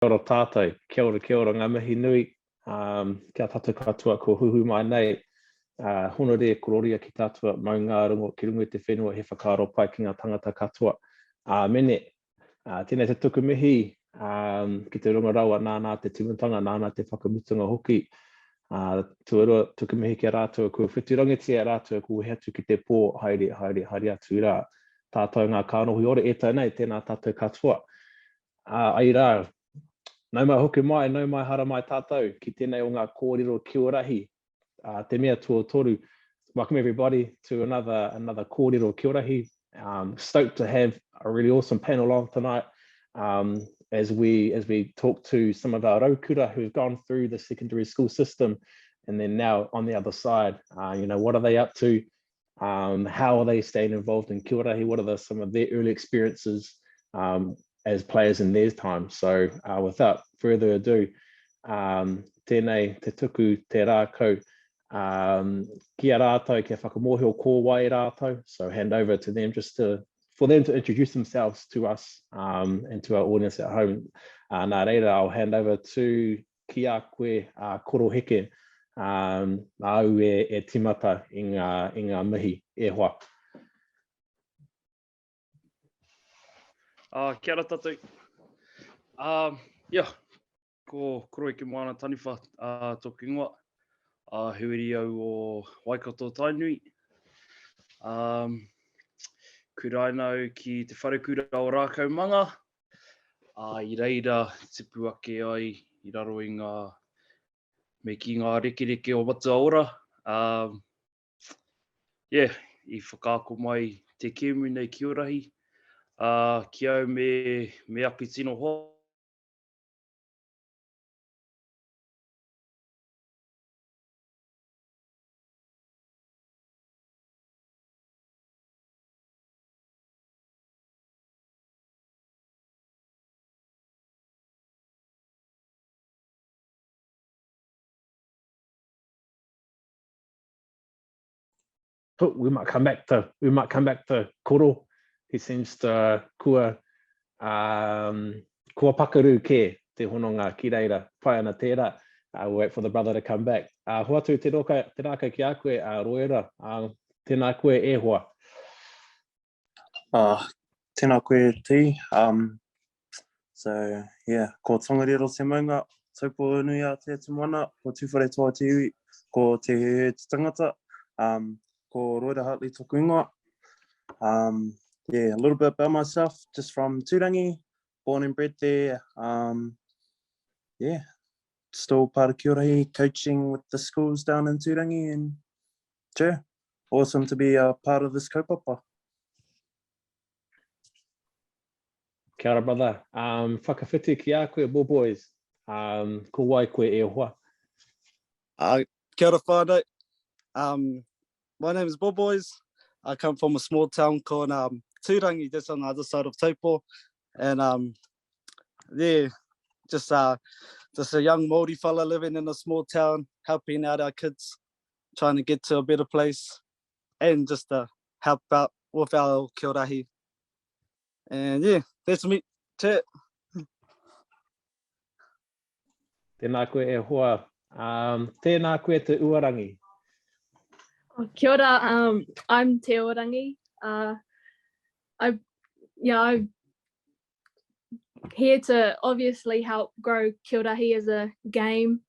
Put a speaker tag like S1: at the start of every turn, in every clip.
S1: Kia ora tātou, kia ora ngā mihi nui, kia tātou katoa ko huhu mai nei, hono re kororia ki tātua mau ngā rongo ki rungo te whenua he whakaaro pai ki ngā tangata katoa. Mene, tēnei te tuku mihi, ki te runga rawa nāna te timutanga, nāna te whakamutunga hoki, tuarua tuku mihi ki a rātua, kua whiturangitia a rātua, kua heatu ki te pō, haere atu rā. Tātou ngā kānohi ore e tānei, tēnā tātou katoa. Ai rā, nau mai hoki mai, nau mai hara mai tātou, ki tēnei o ngā kōrero kīorahi, te mea toru. Welcome everybody to another kōrero kīorahi. Stoked to have a really awesome panel on tonight as we talk to some of our Raukura who've gone through the secondary school system and then now on the other side, what are they up to? How are they staying involved in kīorahi? What are some of their early experiences as players in their time? So without further ado, tēnei te tuku te rākau, kia rātou kia whakamohio kō wai rātou. So hand over to them for them to introduce themselves to us and to our audience at home. Nā reira, I'll hand over to ki a koe koroheke, au e timata i ngā mihi e hoa.
S2: Kia ora tātou. Ko Koroheke Moana-Taniwha tōku ingoa. Huiri au o Waikato tainui. Kurainau ki te wharekura o rākau manga. I reira te puake ai i raro i me ki ngā rekereke o Wataora. I whakaako mai te kēmu nei KIORAHI. Ki au me api tino hoa.
S1: We might come back to Koro. He seems to kua pakaru ke te hononga ki reira pai ana tērā. We'll wait for the brother to come back. Hoatu te rākau ki a koe, Roera, tēnā koe e hoa.
S3: Tēnā koe tī. Ko tongariro te maunga, taupo nui a te moana, ko Tūwharetoa te iwi, ko te he te tangata, ko Roera Hartley tōku ingoa. A little bit about myself, just from Tihirangi, born and bred there. Still part of KIORAHI, coaching with the schools down in Tihirangi, and awesome to be a part of this kaupapa.
S1: Kia ora, brother. Whakawhiti ki a koe, Boboys. Ko wai koe e hoa.
S4: Kia ora whānau. My name is Boboys. I come from a small town called Tihirangi, just on the other side of Taupo. And just a young Māori fella living in a small town, helping out our kids, trying to get to a better place, and just to help out with our kīorahi. And that's me. Te.
S1: Tēnā koe e hoa. Tēnā koe te Uarangi.
S5: Kia ora, I'm Te Uarangi. I'm here to obviously help grow kīorahi as a game.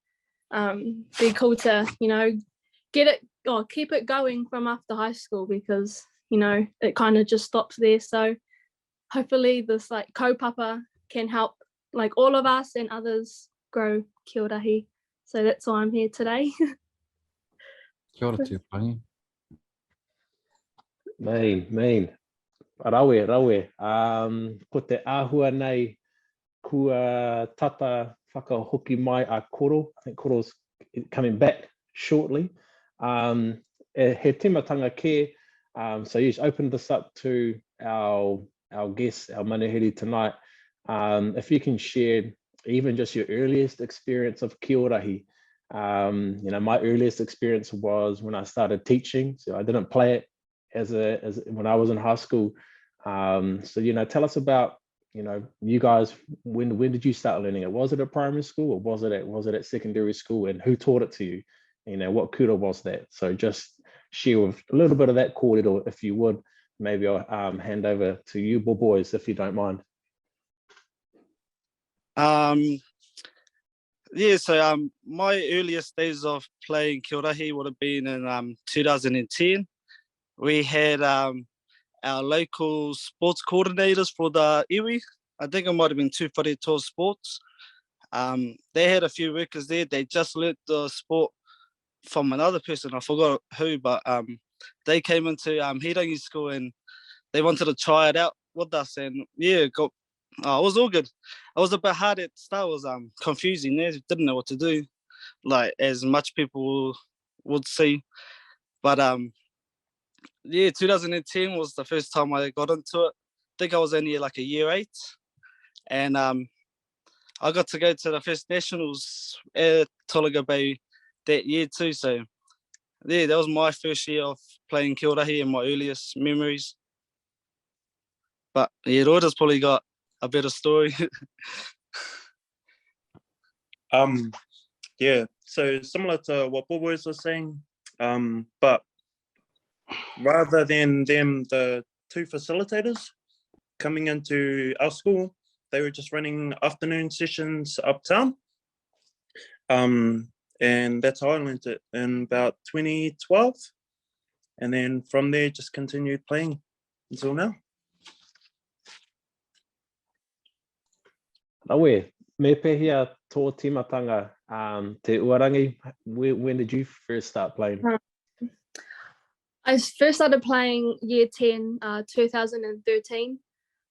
S5: Be cool to, keep it going from after high school, because, it kind of just stops there. So hopefully this kaupapa can help all of us and others grow kīorahi. So that's why I'm here today.
S6: Kia ora te Uarangi.
S1: Main. Rawe. Ko te āhua nei kua tata whakahoki mai a Koro. I think Koro's coming back shortly. He timatanga ke. So you just open this up to our guests, our manahiri tonight. If you can share even just your earliest experience of kīorahi. My earliest experience was when I started teaching. So I didn't play it as when I was in high school. So tell us about you know, you guys, when did you start learning it? Was it at primary school or was it at secondary school, and who taught it to you? You know, what kura was that? So just share with a little bit of that kōrero, if you would. Maybe I'll hand over to you, Boboys, if you don't mind.
S4: Yeah, so my earliest days of playing kīorahi would have been in 2010. We had our local sports coordinators for the iwi. I think it might have been Tūwharetoa Sports. They had a few workers there. They just learnt the sport from another person. I forgot who, but they came into Tihirangi school and they wanted to try it out with us. And yeah, it was all good. It was a bit hard at the start. It was confusing. They didn't know what to do, like as much people would see. But yeah, 2010 was the first time I got into it. I think I was only like a year 8. And I got to go to the first nationals at Tolaga Bay that year too. So yeah, that was my first year of playing kīorahi and my earliest memories. But yeah, Roera's probably got a better story.
S3: Yeah, so similar to what Boboys was saying, but rather than them, the 2 facilitators coming into our school, they were just running afternoon sessions uptown. And that's how I learned it in about 2012. And then from there, just continued playing until now.
S1: Awe, me pehia tō timatanga, Te Uarangi, when did you first start playing?
S5: I first started playing year 10, 2013.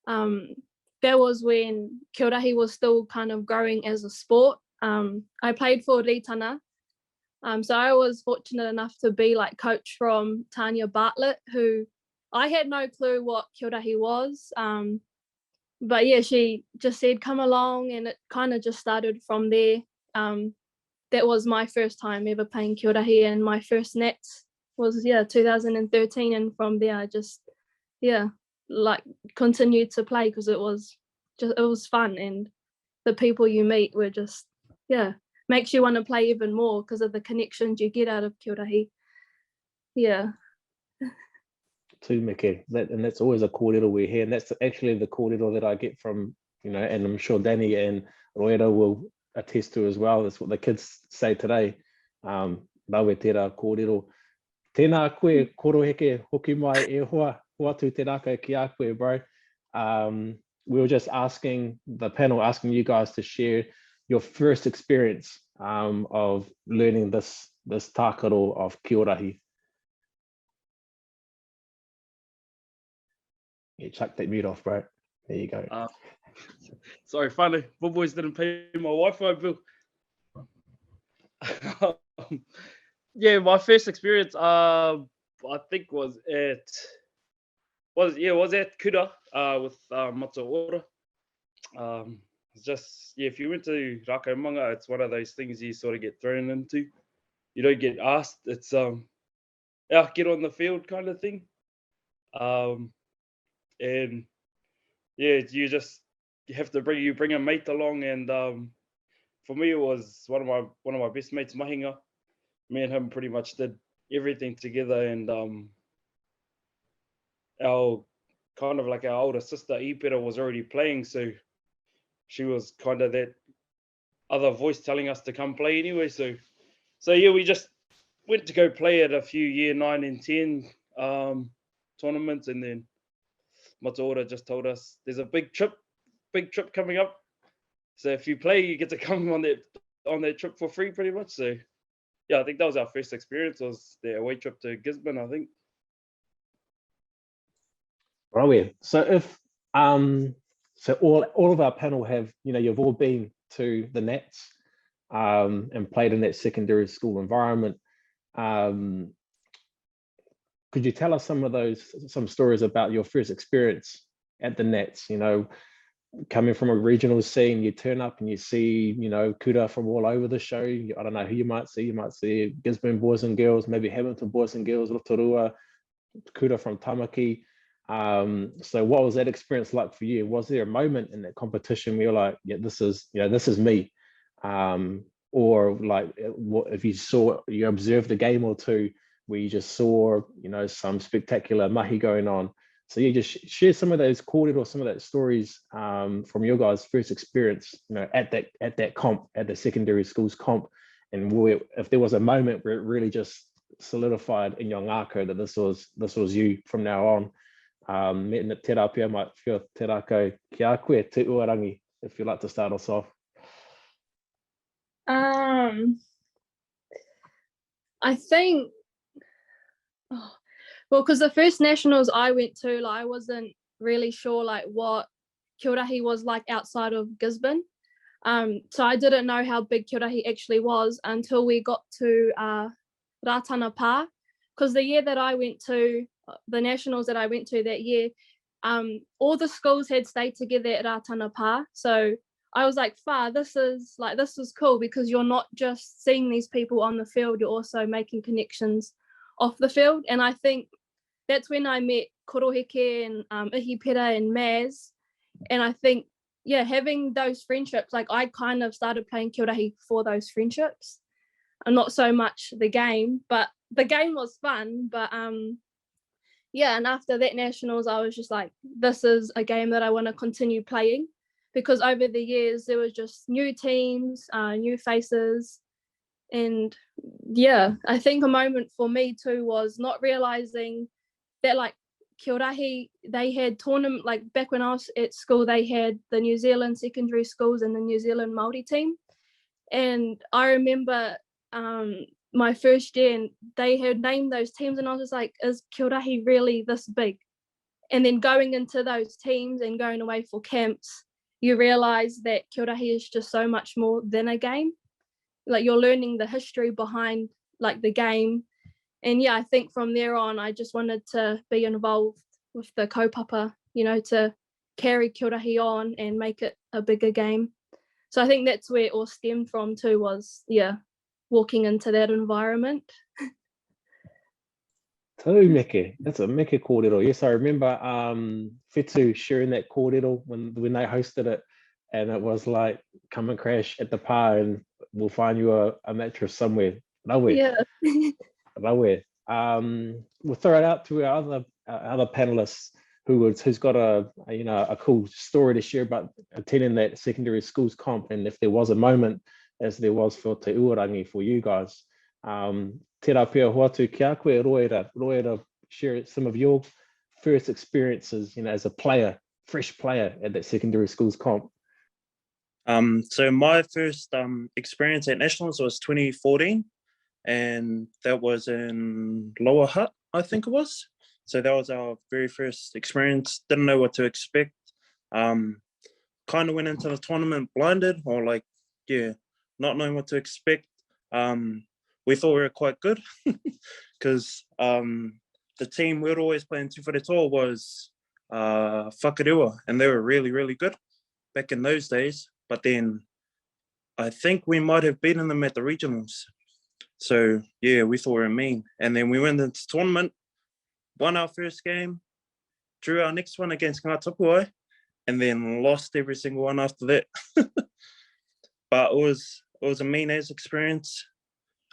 S5: That was when kīorahi was still kind of growing as a sport. I played for Ritana. So I was fortunate enough to be like coach from Tanya Bartlett, who I had no clue what kīorahi was. But yeah, she just said, come along, and it kind of just started from there. That was my first time ever playing kīorahi, and my first nets was 2013, and from there I just like continued to play because it was fun, and the people you meet were just makes you want to play even more because of the connections you get out of kīorahi.
S1: Tūmeke, and that's always a kōrero we hear, and that's actually the kōrero that I get from, you know, and I'm sure Danny and Roera will attest to as well. That's what the kids say today. Rawe tērā kōrero. Tēnā koe koroheke hoki mai e hoa atu te raka ki a koe, bro. We were just asking the panel, asking you guys to share your first experience of learning this tākaro of kīorahi. Yeah, chuck that mute off, bro. There you go.
S2: Sorry, finally, Boboys didn't pay my Wi-Fi bill. Yeah, my first experience, I think was at Kura with Mataora. Just if you went to Rakaumanga, it's one of those things you sort of get thrown into. You don't get asked. It's get on the field kind of thing. And yeah, you have to bring a mate along, and for me it was one of my best mates, Mahinga. Me and him pretty much did everything together, and our kind of like our older sister Ipera was already playing, so she was kind of that other voice telling us to come play anyway. So yeah, we just went to go play at a few year 9 and 10 tournaments, and then Mataora just told us there's a big trip coming up. So if you play, you get to come on that trip for free, pretty much. So yeah, I think that was our first experience, was the away trip to Gisborne, I think.
S1: Right. So if so all of our panel have, you know, you've all been to the Nats and played in that secondary school environment. Could you tell us some stories about your first experience at the Nats? You know, coming from a regional scene, you turn up and you see, you know, kura from all over the show. I don't know who you might see. You might see Gisborne boys and girls, maybe Hamilton boys and girls, Rotorua, kura from Tamaki. So what was that experience like for you? Was there a moment in that competition where you're like, yeah, this is me? Or like, what if you observed a game or two where you just saw, some spectacular mahi going on? So you just share some of those kōrero or some of that stories from your guys' first experience, at that comp, at the secondary schools comp, and if there was a moment where it really just solidified in your ngākau that this was you from now on. Me na te rā pia might feel te rākau ki a koe, te Uarangi, if you'd like to start us off.
S5: I think, well, because the first nationals I went to, I wasn't really sure what kīorahi was like outside of Gisborne. So I didn't know how big kīorahi actually was until we got to Rātana Pā, because the year that I went to, the nationals that I went to that year, all the schools had stayed together at Rātana Pā. So I was like, this is cool, because you're not just seeing these people on the field, you're also making connections off the field. And I think that's when I met Koroheke and Ihipera and Maz. And I think, having those friendships, I kind of started playing kīorahi for those friendships, and not so much the game, but the game was fun. But and after that nationals, I was just like, this is a game that I want to continue playing, because over the years there was just new teams, new faces. And I think a moment for me too was not realizing that kīorahi, they had tournament, back when I was at school, they had the New Zealand secondary schools and the New Zealand Māori team. And I remember my first year, and they had named those teams, and I was just like, is kīorahi really this big? And then going into those teams and going away for camps, you realize that kīorahi is just so much more than a game. You're learning the history behind the game. And I think from there on, I just wanted to be involved with the kaupapa, to carry kīorahi on and make it a bigger game. So I think that's where it all stemmed from too, was walking into that environment.
S1: Tau meke, that's a meke kōrero. Yes, I remember Whetū sharing that kōrero when they hosted it, and it was like, come and crash at the pā and we'll find you a mattress somewhere. Nowhere.
S5: Yeah.
S1: Nowhere. We'll throw it out to our other panelists who's got a cool story to share about attending that secondary schools comp, and if there was a moment, as there was for Te Uarangi for you guys. Te rā pia hoatu ki a koe, Roera, share some of your first experiences, as a player, fresh player at that secondary schools comp.
S3: So my first experience at nationals was 2014, and that was in Lower Hutt, I think it was. So that was our very first experience. Didn't know what to expect. Kind of went into the tournament blinded, or not knowing what to expect. We thought we were quite good because the team we would always play in Tūwharetoa was Whakarua, and they were really, really good back in those days. But then I think we might have beaten them at the regionals. So we thought we were mean. And then we went into the tournament, won our first game, drew our next one against Ngātapuai, and then lost every single one after that. But it was a mean as experience.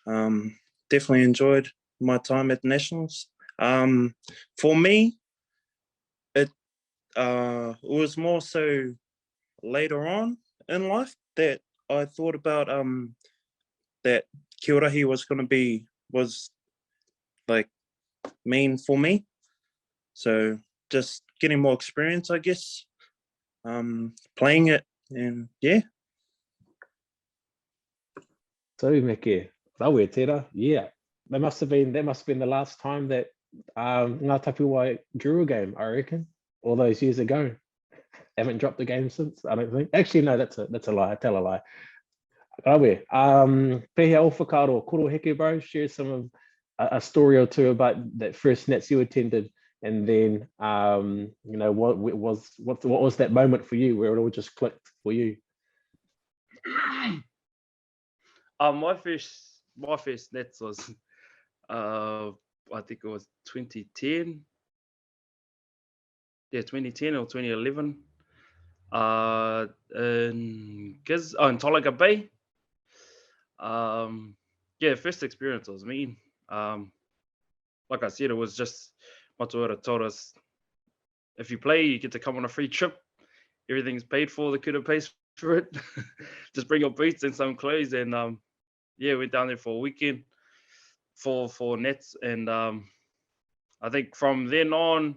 S3: Definitely enjoyed my time at the nationals. For me, it was more so later on in life that I thought about that kīorahi was mean for me. So just getting more experience, I guess, playing it, and
S1: So meke, rawe tērā, that must have been the last time that Ngātapuai drew a game, I reckon, all those years ago. Haven't dropped the game since, I don't think. Actually, no, that's a lie. I tell a lie. Rawe, pehea o whakaro, Koroheke, bro, share some of a story or two about that first nets you attended, and then what was that moment for you where it all just clicked for you?
S2: My first nets was I think it was 2010. 2010 or 2011. In Tolaga Bay. First experience was mean. Like I said, it was just Matuara told us, if you play, you get to come on a free trip. Everything's paid for. The kuta pays for it. Just bring your boots and some clothes, and went down there for a weekend for nets, and I think from then on,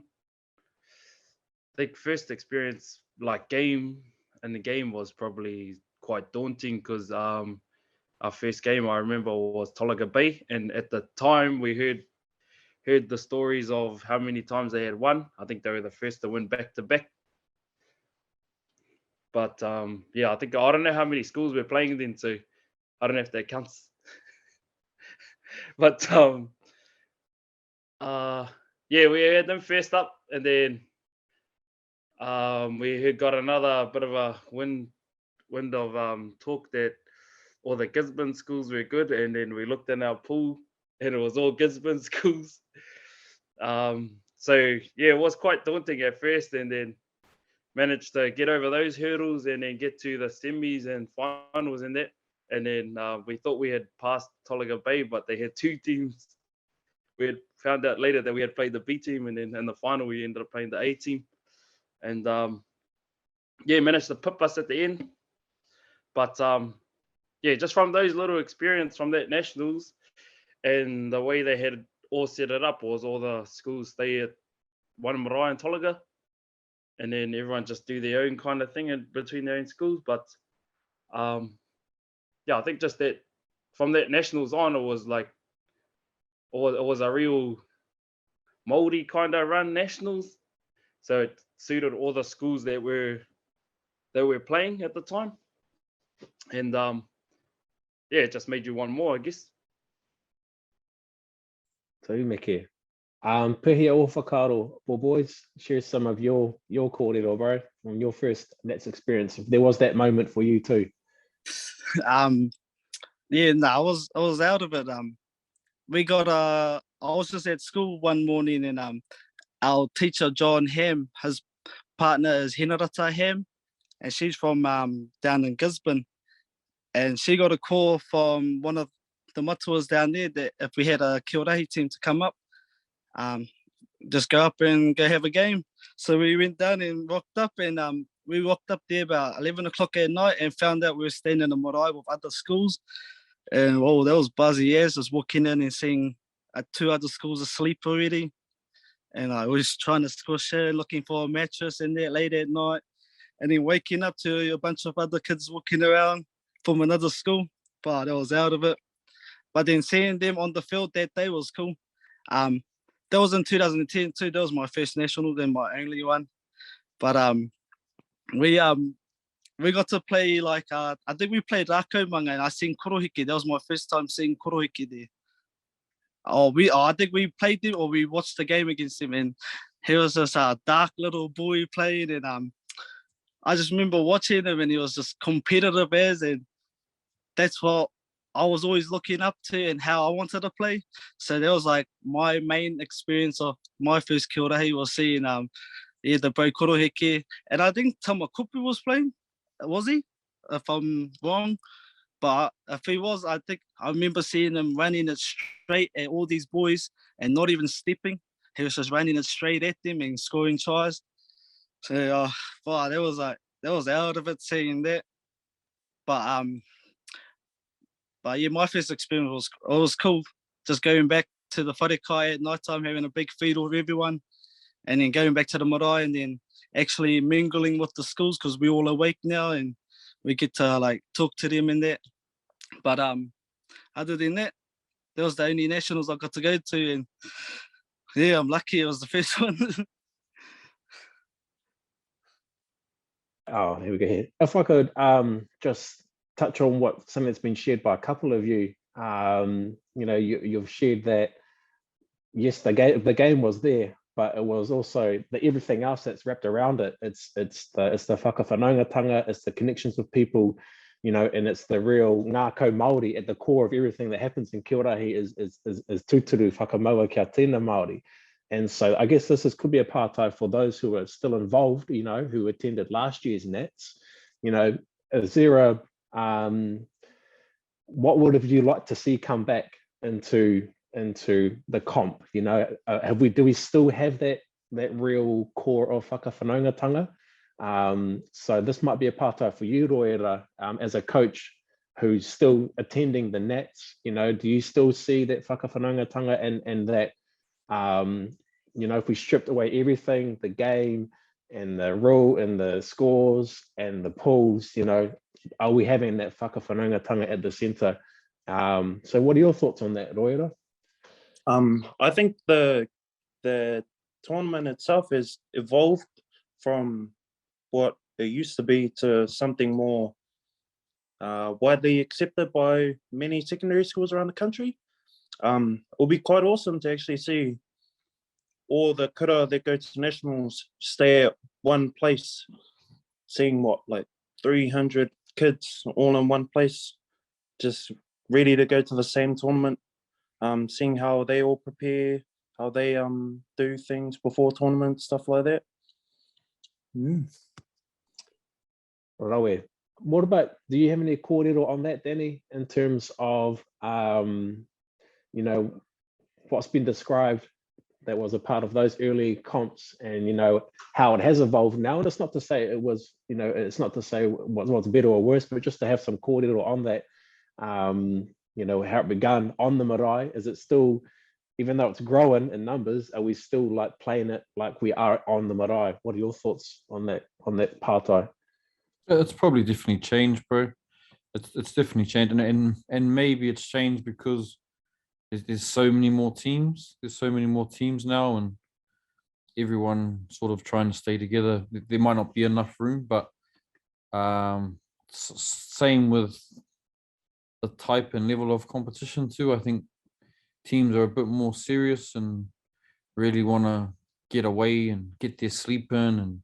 S2: I think first experience like game, and the game was probably quite daunting because our first game I remember was Tolaga Bay, and at the time we heard the stories of how many times they had won. I think they were the first to win back to back. But I think I don't know how many schools we're playing then, so I don't know if that counts. But we had them first up, and then we had got another bit of a wind of talk that all the Gisborne schools were good, and then we looked in our pool and it was all Gisborne schools. It was quite daunting at first, and then managed to get over those hurdles and then get to the semis and finals and that. And then we thought we had passed Tolaga Bay, but they had two teams. We had found out later that we had played the B team, and then in the final we ended up playing the A team. And managed to pip us at the end. But just from those little experience from that nationals, and the way they had all set it up was all the schools stay at one marae in Tolaga, and then everyone just do their own kind of thing in between their own schools. But I think just that from that nationals on, it was like it was a real Māori kind of run nationals, so it suited all the schools that were playing at the time, and it just made you want more, I guess.
S1: So Miki, pēhea o whakaro, Boboys, share some of your kōrero, bro, from your first Nets experience. If there was that moment for you too.
S4: I was out of it. I was just at school one morning, and our teacher John Ham, his partner is Henarata Ham, and she's from down in Gisborne, and she got a call from one of the matuas down there that if we had a KIORAHI team to come up, just go up and go have a game. So we went down and rocked up, and we walked up there about 11 o'clock at night and found out we were staying in a marae with other schools. And that was buzzy as just walking in and seeing two other schools asleep already. And I was trying to squish her, looking for a mattress in there late at night, and then waking up to a bunch of other kids walking around from another school. But I was out of it. But then seeing them on the field that day was cool. That was in 2010 too. That was my first national, then my only one. But we got to play like I think we played Rakomanga, and I seen Koroheke. That was my first time seeing Koroheke there. I think we played them, or we watched the game against him, and he was this dark little boy playing, and I just remember watching him, and he was just competitive as, and that's what I was always looking up to and how I wanted to play. So that was like my main experience of my first kīorahi was seeing the bro Koroheke, and I think Tamakupu was playing. Was he? If I'm wrong. But if he was, I think I remember seeing him running it straight at all these boys and not even stepping. He was just running it straight at them and scoring tries. So that was out of it seeing that. But my first experience was cool. Just going back to the wharekai at night time, having a big feed with everyone, and then going back to the marae, and then actually mingling with the schools because we're all awake now and we get to like talk to them and that. But other than that, that was the only nationals I got to go to, and I'm lucky it was the first one.
S1: Here we go. Here, if I could just touch on something that's been shared by a couple of you. You've shared that yes, the game was there, but it was also everything else that's wrapped around it. It's the whakawhanaungatanga, it's the connections with people, and it's the real ngākau Māori at the core of everything that happens in kīorahi is tūturu whakamaua kia tēnā Māori. And so I guess could be a partai for those who are still involved, you know, who attended last year's Nats. You know, is there a, what would have you like to see come back into the comp? You know, do we still have that real core of whakawhanaungatanga? So this might be a partai for you, Roera, as a coach who's still attending the Nats. You know, do you still see that whakawhanaungatanga and that, you know, if we stripped away everything, the game and the rule and the scores and the pools, you know, are we having that whakawhanaungatanga at the centre? So what are your thoughts on that, Roera?
S3: I think the tournament itself has evolved from what it used to be to something more widely accepted by many secondary schools around the country. It'll be quite awesome to actually see all the kura that go to nationals stay at one place, seeing what, like 300 kids all in one place, just ready to go to the same tournament, seeing how they all prepare, how they do things before tournaments, stuff like that.
S1: Raue. What about, do you have any kōrero on that, Danny, in terms of, you know, what's been described that was a part of those early comps, and, you know, how it has evolved now? And it's not to say it was, you know, it's not to say what's better or worse, but just to have some kōrero on that, you know, how it began on the marae. Is it still, even though it's growing in numbers, are we still like playing it like we are on the marae? What are your thoughts on that partai?
S6: It's probably definitely changed, bro. It's definitely changed, and maybe it's changed because there's so many more teams. There's so many more teams now, and everyone sort of trying to stay together. There might not be enough room, but same with the type and level of competition too. I think teams are a bit more serious and really want to get away and get their sleep in, and,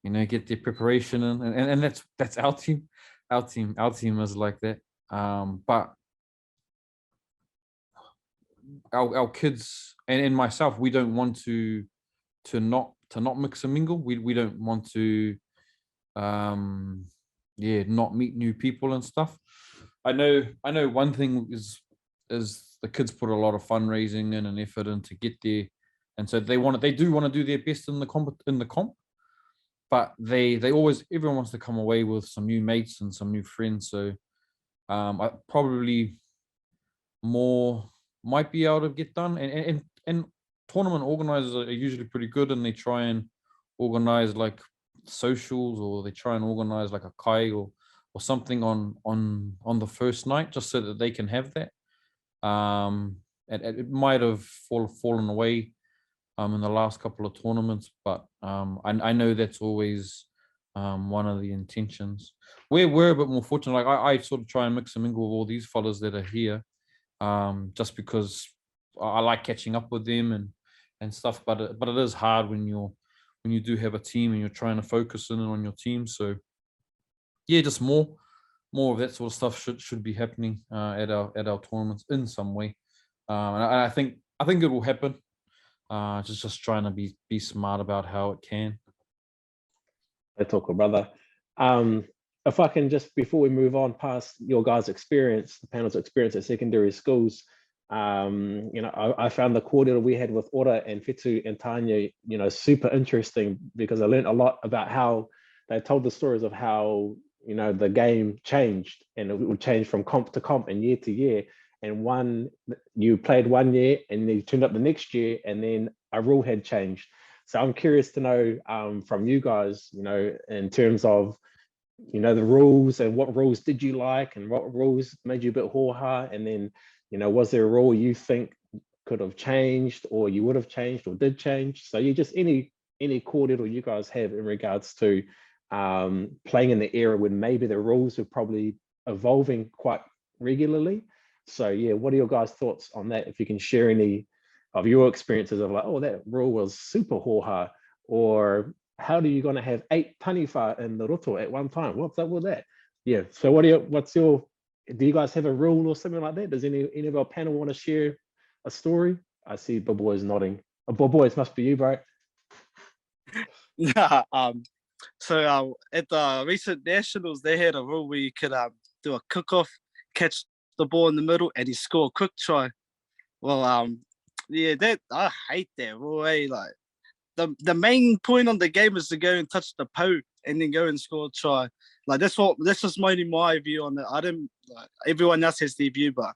S6: you know, get their preparation in, and that's our team. Our team is like that. But our kids and myself, we don't want to not mix and mingle. We don't want to not meet new people and stuff. I know one thing is the kids put a lot of fundraising in and effort in to get there, and so they do want to do their best in the comp, but everyone wants to come away with some new mates and some new friends. So I probably more might be able to get done, and tournament organizers are usually pretty good, and they try and organize like socials, or they try and organize like a kai or something on the first night, just so that they can have that. It might have fallen away in the last couple of tournaments, but I know that's always one of the intentions. We're a bit more fortunate. Like I sort of try and mix and mingle with all these fellas that are here, just because I like catching up with them and stuff. But it is hard when you do have a team and you're trying to focus in on your team. So yeah, just more of that sort of stuff should be happening at our tournaments in some way, and I think it will happen. Just trying to be smart about how it can.
S1: Hey, Toko, brother. If I can just, before we move on past your guys' experience, the panel's experience at secondary schools, you know, I found the kōrero we had with Ora and Whetū and Tanya, you know, super interesting, because I learned a lot about how they told the stories of how, you know, the game changed, and it would change from comp to comp and year to year. And you played one year and then you turned up the next year, and then a rule had changed. So I'm curious to know from you guys, you know, in terms of, you know, the rules, and what rules did you like and what rules made you a bit hoha, and then, you know, was there a rule you think could have changed, or you would have changed or did change? So you just any kōrero you guys have in regards to playing in the era when maybe the rules are probably evolving quite regularly. So yeah, what are your guys' thoughts on that? If you can share any of your experiences of like, oh, that rule was super hoha, or how are you going to have 8 taniwha in the roto at one time? What's up with that? Yeah. So do you guys have a rule or something like that? Does any of our panel want to share a story? I see Boboys nodding. Boboys must be you, bro.
S4: Nah, so at the recent nationals, they had a rule where you could do a cook-off, catch the ball in the middle, and you score a quick try. Well, yeah, that I hate that rule. Like the main point on the game is to go and touch the post and then go and score a try. Like that's just mainly my view on it. I didn't like everyone else has their view, but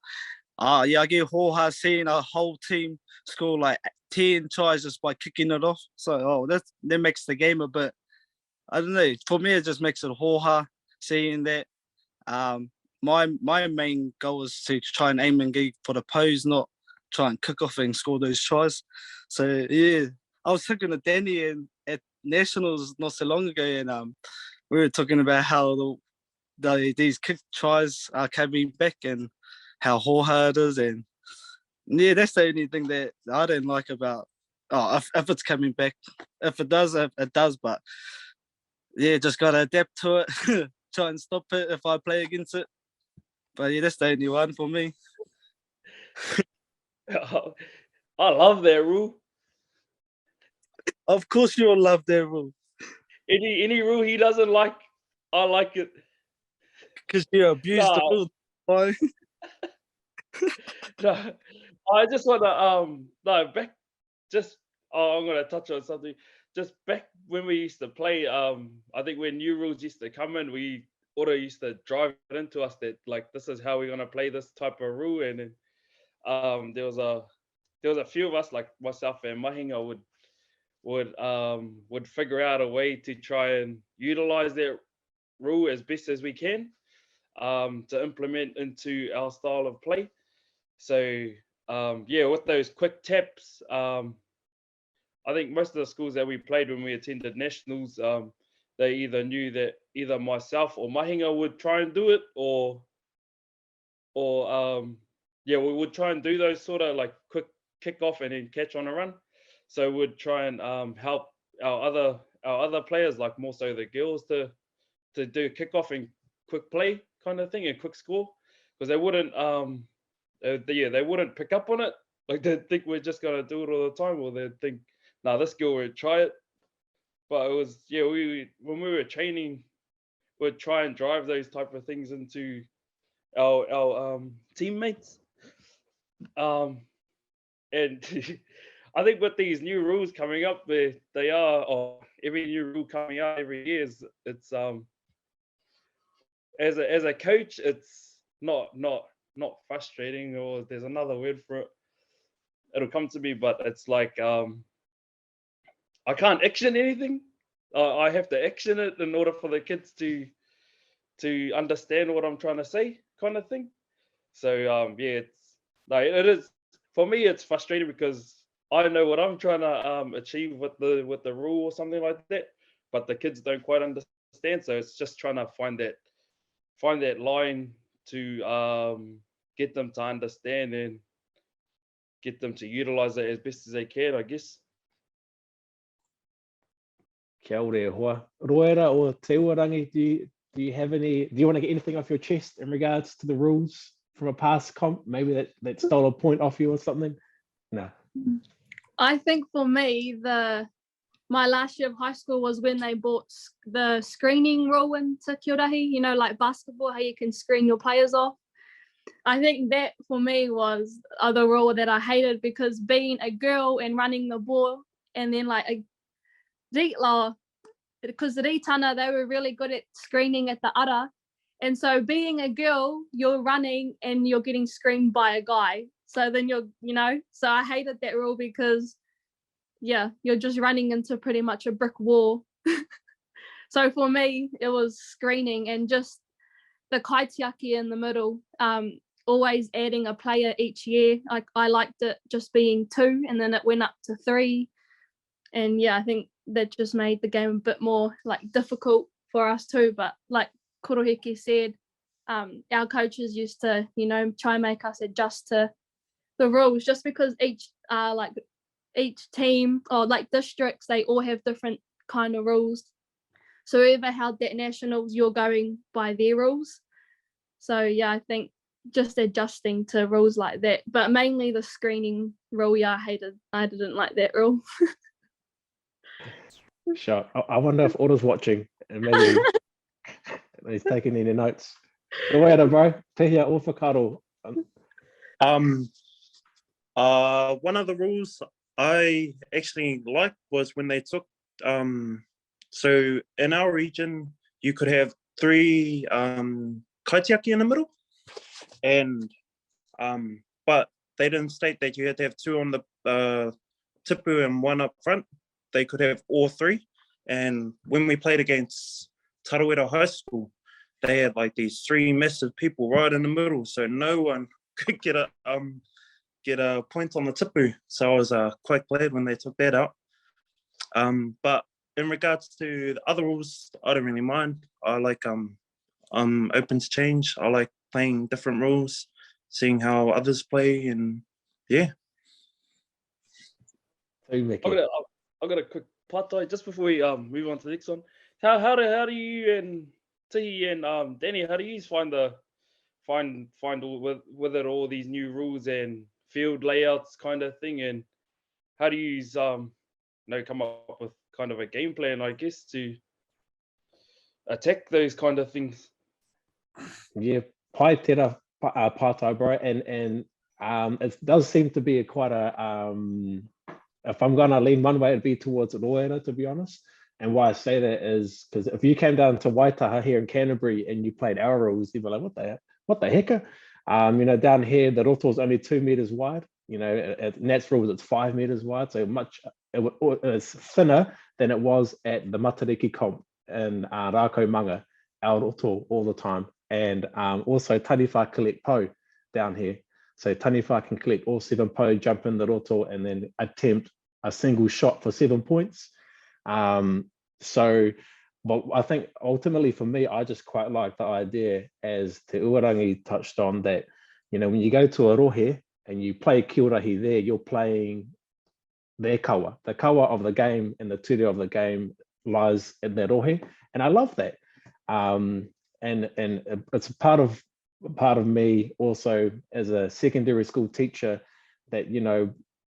S4: yeah, I get hard seeing a whole team score like 10 tries just by kicking it off. So that makes the game a bit, I don't know. For me, it just makes it hard seeing that. My main goal is to try and aim and go for the pose, not try and kick off and score those tries. So yeah, I was talking to Danny at Nationals not so long ago, and we were talking about how these kick tries are coming back and how hard it is, and yeah, that's the only thing that I don't like about. If it's coming back, if it does, it does, but yeah, just gotta adapt to it. Try and stop it if I play against it. But yeah, that's the only one for me.
S2: I love that rule.
S4: Of course, you'll love that rule
S2: Any rule he doesn't like, I like it.
S4: because you abuse the rule. Boy.
S2: No, I just want to no back just I'm gonna touch on something. Just back when we used to play, I think when new rules used to come in, we auto used to drive it into us that like this is how we're gonna play this type of rule, and then there was a few of us like myself and Mahinga would figure out a way to try and utilize that rule as best as we can to implement into our style of play. So yeah, with those quick taps, I think most of the schools that we played when we attended nationals, they either knew that either myself or Mahinga would try and do it, or yeah, we would try and do those sort of like quick kick off and then catch on a run. So we'd try and help our other players, like more so the girls, to do kick off and quick play kind of thing and quick score, because they wouldn't they wouldn't pick up on it. Like they'd think we're just gonna do it all the time, or they'd think, nah, this girl would try it. But it was, yeah, when we were training, we'd try and drive those type of things into our teammates. And I think with these new rules coming up, every new rule coming out every year it's as a coach, it's not frustrating, or there's another word for it. It'll come to me, but it's like I can't action anything. I have to action it in order for the kids to understand what I'm trying to say, kind of thing. So yeah, it is for me. It's frustrating because I know what I'm trying to achieve with the rule or something like that, but the kids don't quite understand. So it's just trying to find that line to get them to understand and get them to utilize it as best as they can, I guess.
S1: Kia ora hoa. Roera or Te Uarangi, do you have any? Do you want to get anything off your chest in regards to the rules from a past comp? Maybe that stole a point off you or something. No.
S5: I think for me, my last year of high school was when they brought the screening rule into Kīorahi. You know, like basketball, how you can screen your players off. I think that for me was the rule that I hated, because being a girl and running the ball, and then like because the Ritana, they were really good at screening at the ara. And so being a girl, you're running and you're getting screened by a guy. So then so I hated that rule because, yeah, you're just running into pretty much a brick wall. So for me, it was screening and just the kaitiaki in the middle, always adding a player each year. I liked it just being 2, and then it went up to 3. And yeah, I think that just made the game a bit more like difficult for us too. But like Koroheke said, our coaches used to, try and make us adjust to the rules, just because each team or like districts, they all have different kind of rules. So whoever held that nationals, you're going by their rules. So yeah, I think just adjusting to rules like that. But mainly the screening rule, yeah, I didn't like that rule.
S1: Sure. I wonder if Otto's watching and maybe he's taking any notes. Roera, bro. Tehia o whakaro.
S3: One of the rules I actually liked was when they took, so in our region, you could have 3 kaitiaki in the middle, and but they didn't state that you had to have 2 on the tipu and 1 up front. They could have all 3. And when we played against Tairawhiti High School, they had like these 3 massive people right in the middle, so no one could get a point on the tipu. So I was quite glad when they took that out. But in regards to the other rules, I don't really mind. I like I'm open to change. I like playing different rules, seeing how others play, and yeah.
S2: I've got a quick patai just before we move on to the next one. How do you and Tihi and Danny, how do you find all these new rules and field layouts kind of thing, and how do you come up with kind of a game plan, I guess, to attack those kind of things?
S1: Yeah, pai tera pātai, bro, and it does seem to be quite a if I'm gonna lean one way, it'd be towards Roera, to be honest. And why I say that is because if you came down to Waitaha here in Canterbury and you played our rules, you'd be like, what the heck? Down here the roto is only 2 meters wide. At Nats rules it's 5 meters wide, so it's thinner than it was at the Matariki comp in Rākau Manga, our roto all the time. And also Taniwha collect po down here. So Taniwha can collect all 7 po, jump in the roto, and then attempt a single shot for 7 points. But I think ultimately for me, I just quite like the idea, as Te Uarangi touched on, that, when you go to a rohe and you play kīorahi there, you're playing their kawa. The kawa of the game and the ture of the game lies in their rohe. And I love that. And it's part of me also as a secondary school teacher that,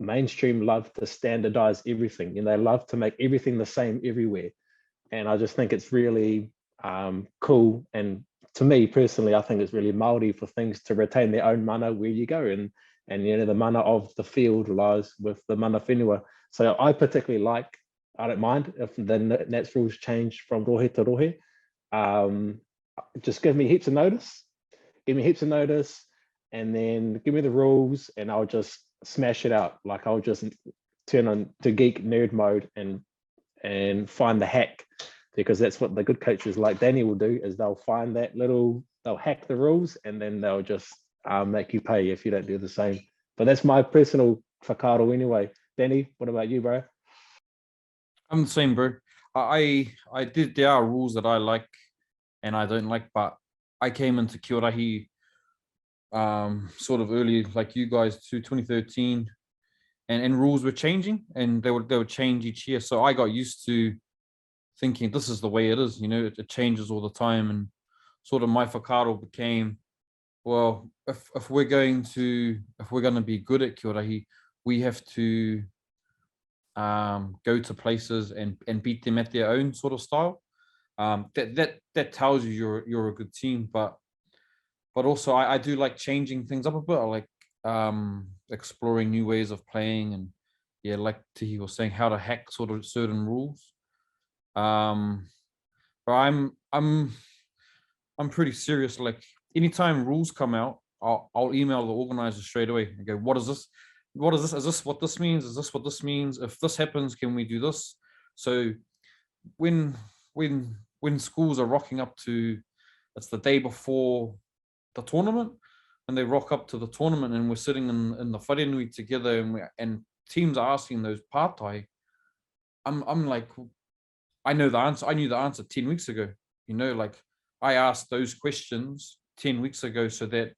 S1: mainstream love to standardize everything. They love to make everything the same everywhere. And I just think it's really cool. And to me personally, I think it's really Māori for things to retain their own mana where you go. And the mana of the field lies with the mana whenua. So I particularly I don't mind if the Nats rules change from rohe to rohe. Just give me heaps of notice. And then give me the rules, and I'll just smash it out. Like I'll just turn on to geek nerd mode and find the hack, because that's what the good coaches like Danny will do, is they'll find they'll hack the rules, and then they'll just make you pay if you don't do the same. But that's my personal whakaro anyway. Danny, what about you, bro?
S6: I'm the same, bro. There are rules that I like and I don't like, but I came into KIORAHI sort of early, like you guys, to 2013, and rules were changing, and they would change each year. So I got used to thinking this is the way it is. It changes all the time, and sort of my whakaro became, well, if we're going to be good at KIORAHI, we have to go to places and beat them at their own sort of style. That tells you you're a good team, but also I do like changing things up a bit. I like exploring new ways of playing, and yeah, like Tihi was saying, how to hack sort of certain rules. But I'm pretty serious. Like anytime rules come out, I'll email the organizer straight away and go, what is this? Is this what this means? Is this what this means? If this happens, can we do this? So when schools are rocking up to, it's the day before the tournament, and they rock up to the tournament, and we're sitting in the wharenui together, and teams are asking those pātai, I'm like, I know the answer. I knew the answer 10 weeks ago. Like I asked those questions 10 weeks ago so that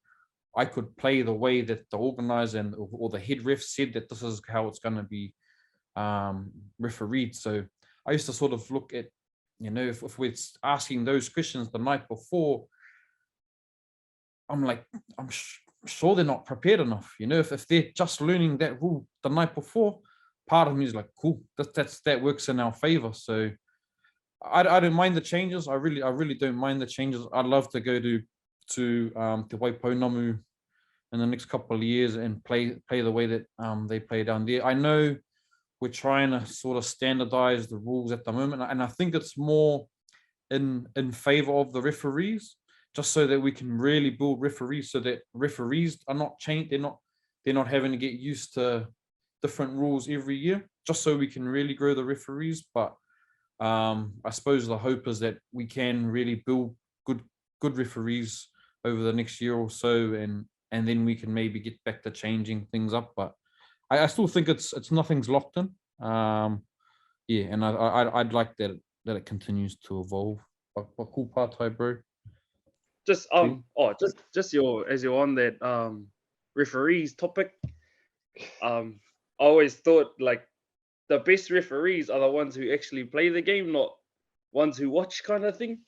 S6: I could play the way that the organizer or the head ref said that this is how it's going to be refereed. So I used to sort of look at, if we're asking those questions the night before, I'm like, I'm sure they're not prepared enough. You know, if they're just learning that rule the night before, part of me is like, cool, that works in our favor. So I don't mind the changes. I really don't mind the changes. I'd love to go to the Waipounamu in the next couple of years and play the way that they play down there. I know we're trying to sort of standardize the rules at the moment, and I think it's more in favor of the referees, just so that we can really build referees, so that referees are not changed. They're not having to get used to different rules every year, just so we can really grow the referees. But I suppose the hope is that we can really build good referees over the next year or so, and then we can maybe get back to changing things up. But I still think it's nothing's locked in. Yeah, and I'd like that it continues to evolve. But cool part, bro.
S2: Just just as you're on that referees topic, I always thought like the best referees are the ones who actually play the game, not ones who watch, kind of thing.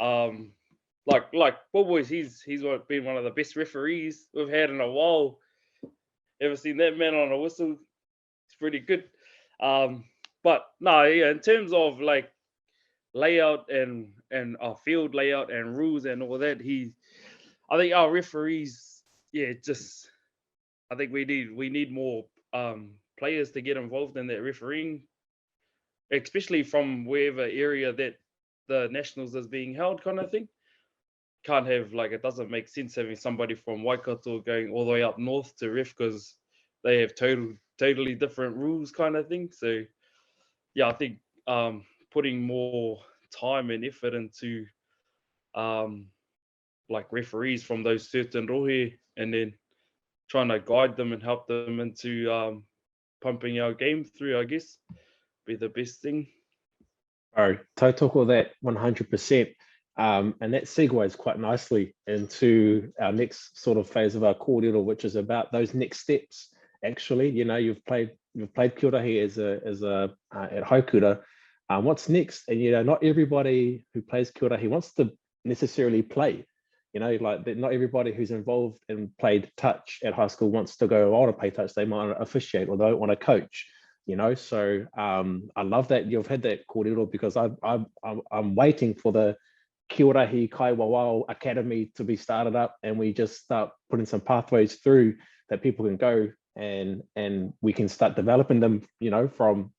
S2: Like Boboys, he's been one of the best referees we've had in a while. Ever seen that man on a whistle? It's pretty good. But no, yeah, in terms of like layout and field layout and rules and all that, I think our referees, yeah, just I think we need more players to get involved in that refereeing, especially from wherever area that the nationals is being held, kind of thing. Can't have like, it doesn't make sense having somebody from Waikato going all the way up north to ref, because they have totally different rules, kind of thing. So yeah, I think putting more time and effort into like referees from those certain rohe, and then trying to guide them and help them into pumping our game through, I guess, be the best thing.
S1: All tautoko that 100%. And that segues quite nicely into our next sort of phase of our kōrero, which is about those next steps. Actually, you know, you've played KIORAHI as a at Raukura. What's next? And you know, not everybody who plays KIORAHI wants to necessarily play. You know, like not everybody who's involved and played touch at high school wants to go, I want to play touch. They might officiate or they don't want to coach. You know, so I love that you've had that kōrero, because I'm waiting for the KIORAHI Kaiwawao Academy to be started up, and we just start putting some pathways through that people can go and we can start developing them, you know, from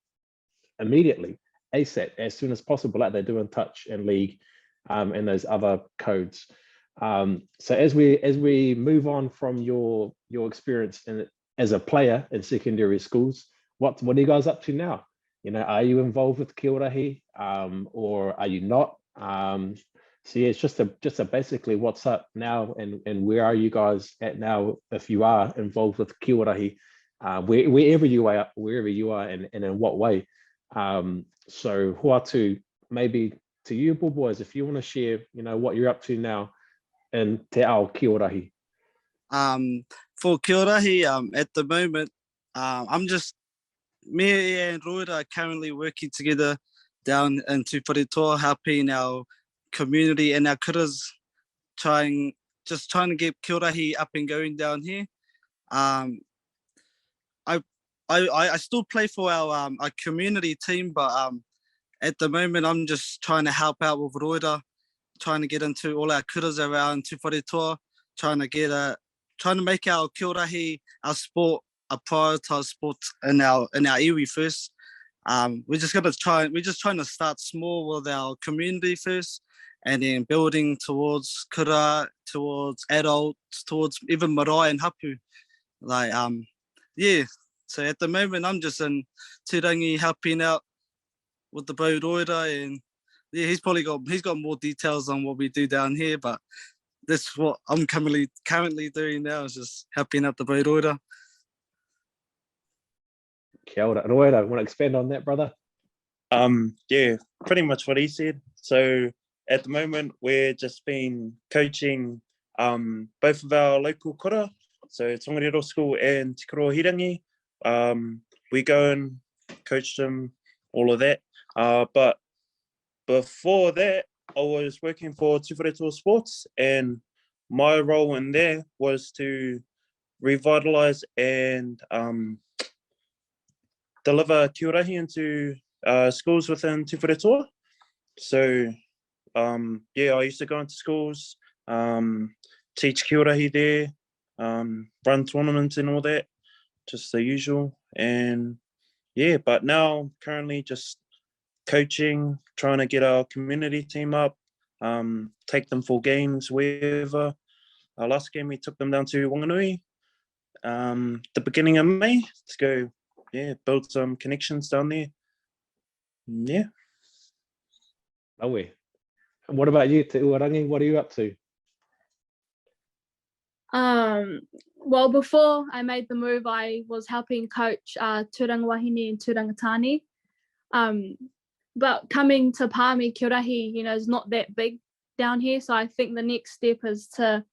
S1: immediately, ASAP, as soon as possible, like they do in touch and league and those other codes. So as we move on from your experience as a player in secondary schools, what are you guys up to now? You know, are you involved with KIORAHI or are you not? So yeah, it's just a basically what's up now, and where are you guys at now if you are involved with KIORAHI, wherever you are, and in what way. So Hoatu, maybe to you, Boboys, if you want to share, you know, what you're up to now in Te Ao KIORAHI.
S4: For KIORAHI, at the moment, me and Roera are currently working together down in Tūwharetoa, helping our community and our kuras, trying to get KIORAHI up and going down here. I still play for our community team, but at the moment I'm just trying to help out with Roera, trying to get into all our kuras around Tūwharetoa, trying to make our KIORAHI, our sport, a prioritized sport in our iwi first. We're just trying to start small with our community first, and then building towards kura, towards adults, towards even marae and hapu. Like yeah. So at the moment I'm just in Tihirangi helping out with the bro Roera, and yeah, he's got more details on what we do down here, but that's what I'm currently doing now, is just helping out the bro Roera.
S1: Kia ora. Roera, want to expand on that, brother?
S3: Yeah, pretty much what he said. So at the moment we're just been coaching both of our local kura, so Tongariro School and Te Hirangi. We go and coach them, all of that. But before that, I was working for Tūwharetoa Sports, and my role in there was to revitalise and deliver kīorahi into schools within Tūwharetoa. So, yeah, I used to go into schools, teach kīorahi there, run tournaments and all that, just the usual. And yeah, but now currently just coaching, trying to get our community team up, take them for games wherever. Our last game, we took them down to Wanganui the beginning of May to go, yeah, build some connections down there. Yeah.
S1: Awe. And what about you, Te Uarangi? What are you up to?
S5: Well, before I made the move, I was helping coach Tūranga Wahine and Tūrangatani. But coming to Palmy, Kīorahi, you know, is not that big down here. So I think the next step is to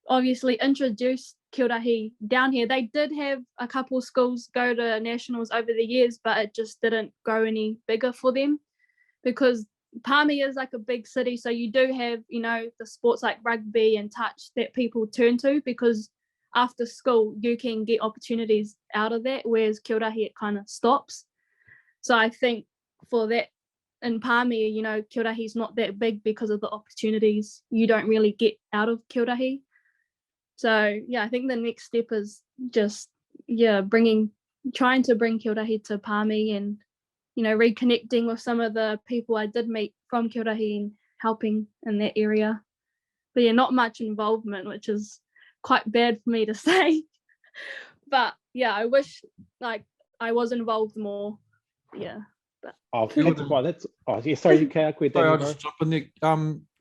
S5: obviously introduce Kīorahi down here. They did have a couple schools go to nationals over the years, but it just didn't grow any bigger for them because Palmy is like a big city. So you do have, you know, the sports like rugby and touch that people turn to because after school you can get opportunities out of that, whereas Kīorahi, it kind of stops. So I think for that in Palmy, you know, Kīorahi is not that big because of the opportunities you don't really get out of Kīorahi. So yeah, I think the next step is just trying to bring Kīorahi to Palmy and, you know, reconnecting with some of the people I did meet from Kīorahi and helping in that area. But yeah, not much involvement, which is quite bad for me to say. But yeah, I wish like I was involved more. Yeah. But
S1: Sorry, you can quit.
S6: Sorry, I'll just jump in there.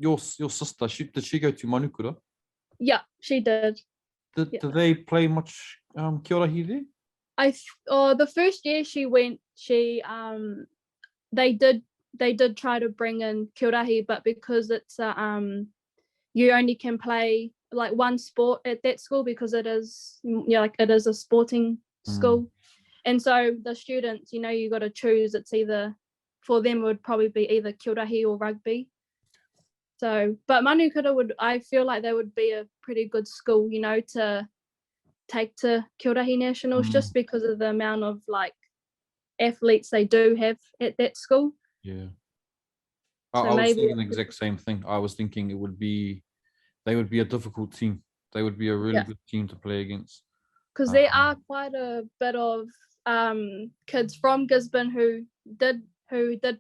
S6: Your sister, did she go to Manukura?
S5: Yeah, she did.
S6: Did they play much kīorahi there?
S5: The first year she went, they did try to bring in kīorahi, but because it's you only can play like one sport at that school because it is, you know, like it is a sporting school. And so the students, you know, you got to choose. It's either, for them, it would probably be either kīorahi or rugby. So, but Manukura I feel like they would be a pretty good school, you know, to take to kīorahi nationals just because of the amount of like athletes they do have at that school.
S6: Yeah.
S5: So
S6: I was
S5: maybe
S6: thinking the exact same thing. I was thinking they would be a difficult team. They would be a really good team to play against.
S5: Because there are quite a bit of kids from Gisborne who did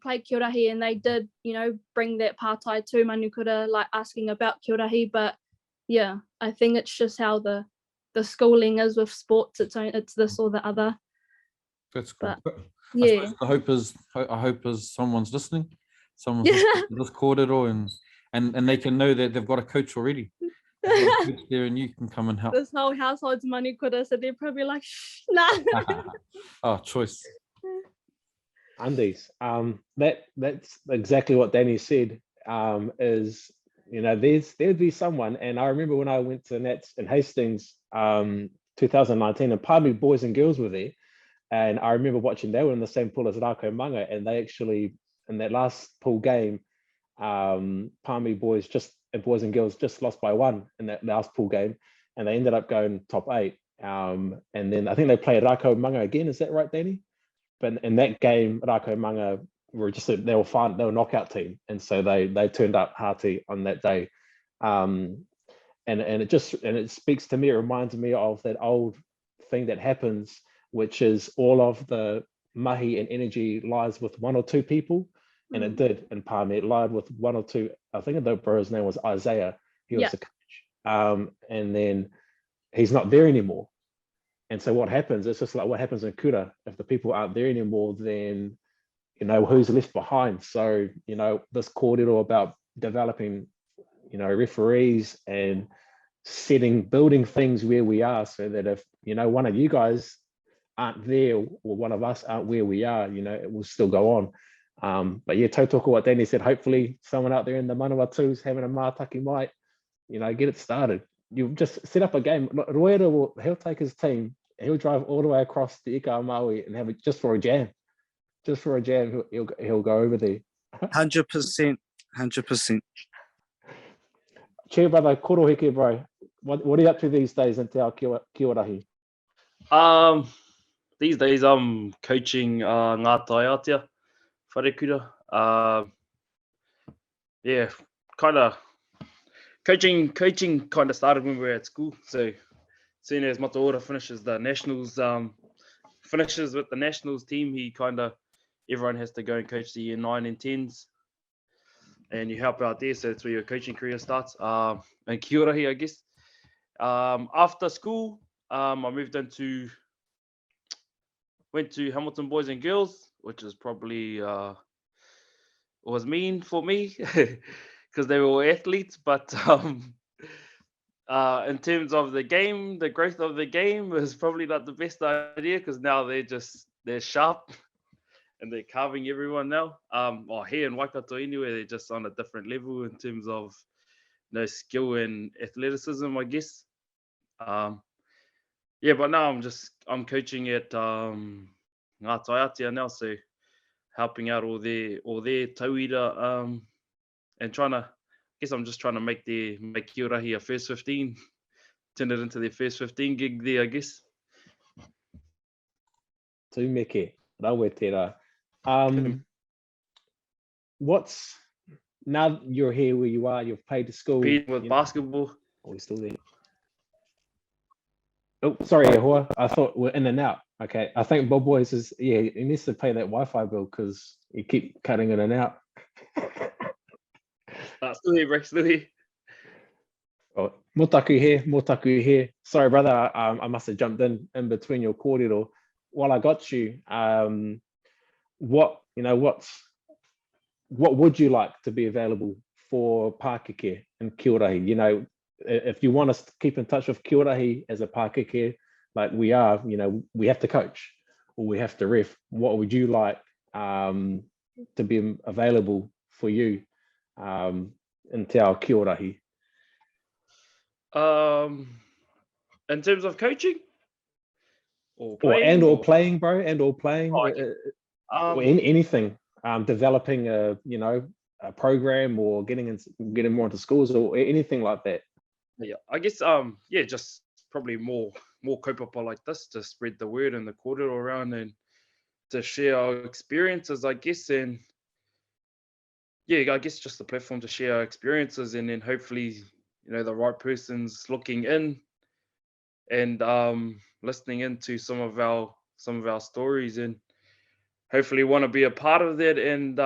S5: play kīorahi, and they did, you know, bring that pātai to Manukura, like asking about kīorahi. But yeah, I think it's just how the schooling is with sports. It's this or the other.
S6: That's cool.
S5: But,
S6: I suppose the hope is someone's listening. Someone's listening to this kōrero and they can know that they've got a coach already. They've got a coach there and you can come and help.
S5: This whole household's Manukura, so they're probably like, shh, nah.
S6: Oh, choice.
S1: Undies. That's exactly what Danny said. Is, you know, there'd be someone, and I remember when I went to Nats in Hastings, 2019, and Palmy boys and girls were there, and I remember watching. They were in the same pool as Rākau Manga, and they actually in that last pool game, Palmy boys boys and girls just lost by 1 in that last pool game, and they ended up going top 8. And then I think they played Rākau Manga again. Is that right, Danny? But in that game, Rākau Manga they were fine. They were a knockout team, and so they turned up hearty on that day. And it speaks to me. It reminds me of that old thing that happens, which is all of the mahi and energy lies with 1 or 2 people, and it did in Palmy. It lied with 1 or 2. I think the bro's name was Isaiah. He was the coach, and then he's not there anymore. And so what happens, it's just like what happens in Kura. If the people aren't there anymore, then, you know, who's left behind? So, you know, this kōrero about developing, you know, referees and building things where we are, so that if, you know, one of you guys aren't there or one of us aren't where we are, you know, it will still go on. But yeah, tautoko what Danny said, hopefully someone out there in the Manawatu's having a mātaki might, you know, get it started. You just set up a game. Roera he'll take his team, he'll drive all the way across the Ika Maui and have it just for a jam. Just for a jam, he'll go over there.
S4: 100%.
S1: Chair brother, Koroheke, bro. What are you up to these days in te ao Kīorahi?
S2: These days I'm coaching ngā taiatea wharekura. Yeah, kind of coaching kind of started when we were at school. So soon as Mataora finishes the nationals, finishes with the nationals team, everyone has to go and coach the year 9 and 10s, and you help out there. So that's where your coaching career starts. And Kīorahi, I guess. After school, I went to Hamilton Boys and Girls, which is probably was mean for me because they were all athletes. But in terms of the game, the growth of the game was probably not the best idea, because now they're sharp and they're carving everyone now. Here in Waikato anyway, they're just on a different level in terms of skill and athleticism, I guess. Yeah, but now I'm coaching at ngā taiatea now, so helping out all their tauira, and I'm just trying to make Kīorahi a first 15, turn it into their first 15 gig there, I guess.
S1: Tūmeke, rawe tērā. Now you're here where you are, you've paid the school.
S2: With basketball.
S1: Oh, we're still there. Oh, sorry, Ahoa. I thought we're in and out. Okay, I think Boboys he needs to pay that Wi-Fi bill because you keep cutting in and out.
S2: Still here, bro, still here.
S1: Oh, motaku here. Sorry, brother, I must have jumped in between your kōrero. While I got you, what would you like to be available for Pākeke and Kīorahi? If you want us to keep in touch with Kīorahi as a Pākeke, like we are, we have to coach or we have to ref. What would you like to be available for you in te ao Kīorahi?
S2: In terms of coaching? Or
S1: playing, bro, or anything. Developing a program or getting more into schools or anything like that.
S2: Yeah, I guess just probably more kaupapa like this to spread the word and the kōrero around and to share our experiences, I guess. And yeah, I guess just the platform to share our experiences, and then hopefully the right person's looking in and listening into some of our stories, and hopefully want to be a part of that. And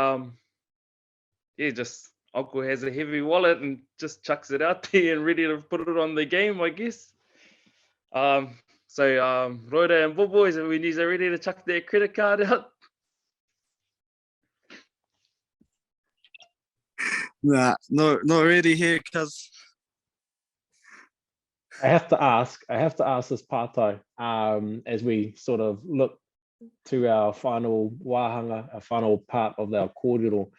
S2: just Uncle has a heavy wallet and just chucks it out there and ready to put it on the game, I guess. So Roera and Boboys, and when are ready to chuck their credit card out.
S4: Nah, not really here, cuz.
S1: I have to ask this Pātai, as we sort of look to our final wāhanga, our final part of our kōrero.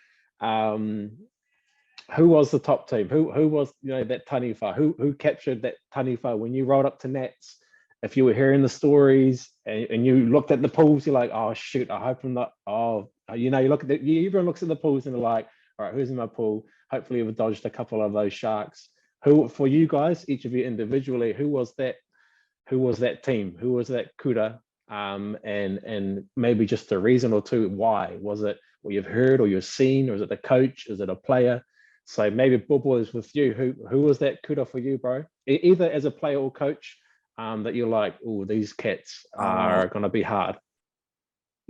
S1: Who was the top team? Who was that Taniwha? Who captured that Taniwha when you rolled up to Nats? If you were hearing the stories and you looked at the pools, you're like, oh shoot, I hope I'm not. Oh, you look at everyone looks at the pools and they're like, all right, who's in my pool? Hopefully we've dodged a couple of those sharks. Who, for you guys, each of you individually, who was that team? Who was that kura? And maybe just a reason or two why. Was it what you've heard or you've seen, or is it the coach? Is it a player? So maybe Boboys with you, who was that kura for you, bro? Either as a player or coach, that you're like, oh, these cats are gonna be hard.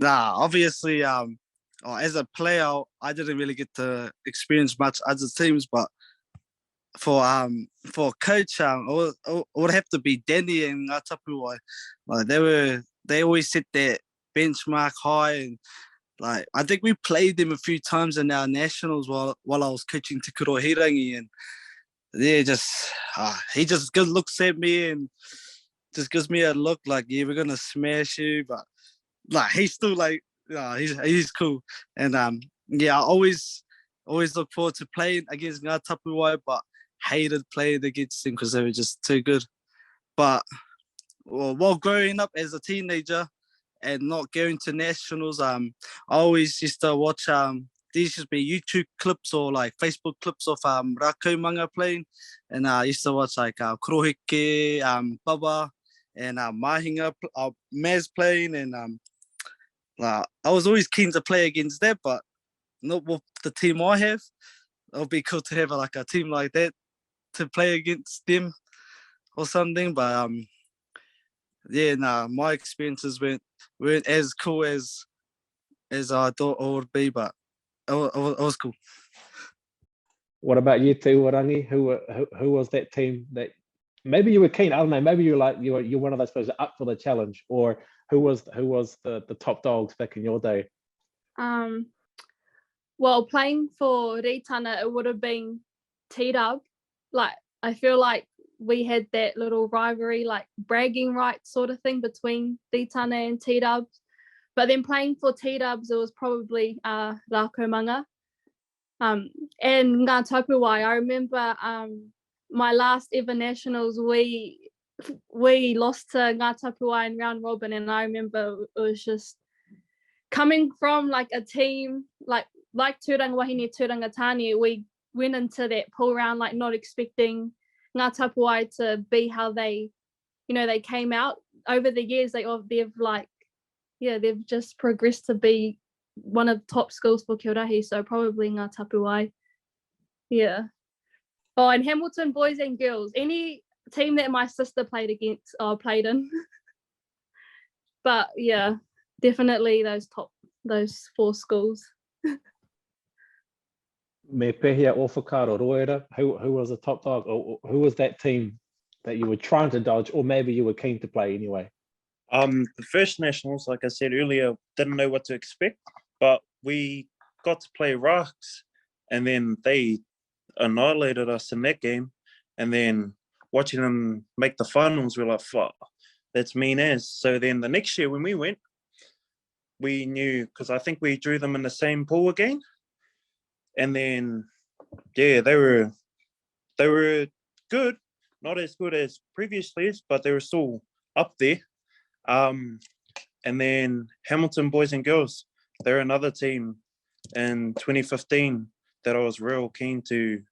S4: Nah, obviously, as a player, I didn't really get to experience much other teams, but for coach, it would have to be Danny and Ngā Tapuwai. Like they always set their benchmark high, and like I think we played them a few times in our nationals while I was coaching Te Korohirangi, and he just looks at me and just gives me a look like, yeah, we're gonna smash you, but like he's still like, he's cool. And I always look forward to playing against Ngā Tapuwai, but hated playing against them because they were just too good. But while growing up as a teenager and not going to nationals, I always used to watch these used to be YouTube clips or like Facebook clips of rakaumanga playing, and I used to watch like Koroheke, Baba, and Mahinga, Maz playing, and I was always keen to play against that, but not with the team I have. It would be cool to have like a team like that to play against them or something, but yeah, my experiences weren't as cool as I thought it would be, but it was cool.
S1: What about you, Te Uarangi? Who was that team that maybe you were keen? I don't know. Maybe you're one of those players up for the challenge, or who was the top dogs back in your day?
S5: Well, playing for Ritana, it would have been T-Dub. Like, I feel like we had that little rivalry, like bragging rights sort of thing between Ritana and T-Dubs. But then playing for T-Dubs, it was probably Rakaumanga. And Ngā Tapuwai, I remember my last ever nationals, we lost to Ngā Tapuwai in round robin, and I remember it was just coming from like a team like Tūranga Wahine, Tūranga Tāne, we went into that pool round like not expecting Ngā Tapuwai to be how they came out. Over the years, they've just progressed to be one of the top schools for KIORAHI, so probably Ngā Tapuwai. Yeah. Oh, and Hamilton boys and girls, any team that my sister played against or played in. But yeah, definitely those 4 schools.
S1: Me pehia o whakaro Roera, who was the top dog, or who was that team that you were trying to dodge, or maybe you were keen to play anyway?
S3: The first nationals, like I said earlier, didn't know what to expect, but we got to play Rocks, and then they annihilated us in that game. And then watching them make the finals, we're like, fuck, that's mean as. So then the next year when we went, we knew, because I think we drew them in the same pool again. And then, yeah, they were good, not as good as previous years, but they were still up there. And then Hamilton boys and girls, they're another team in 2015 that I was real keen to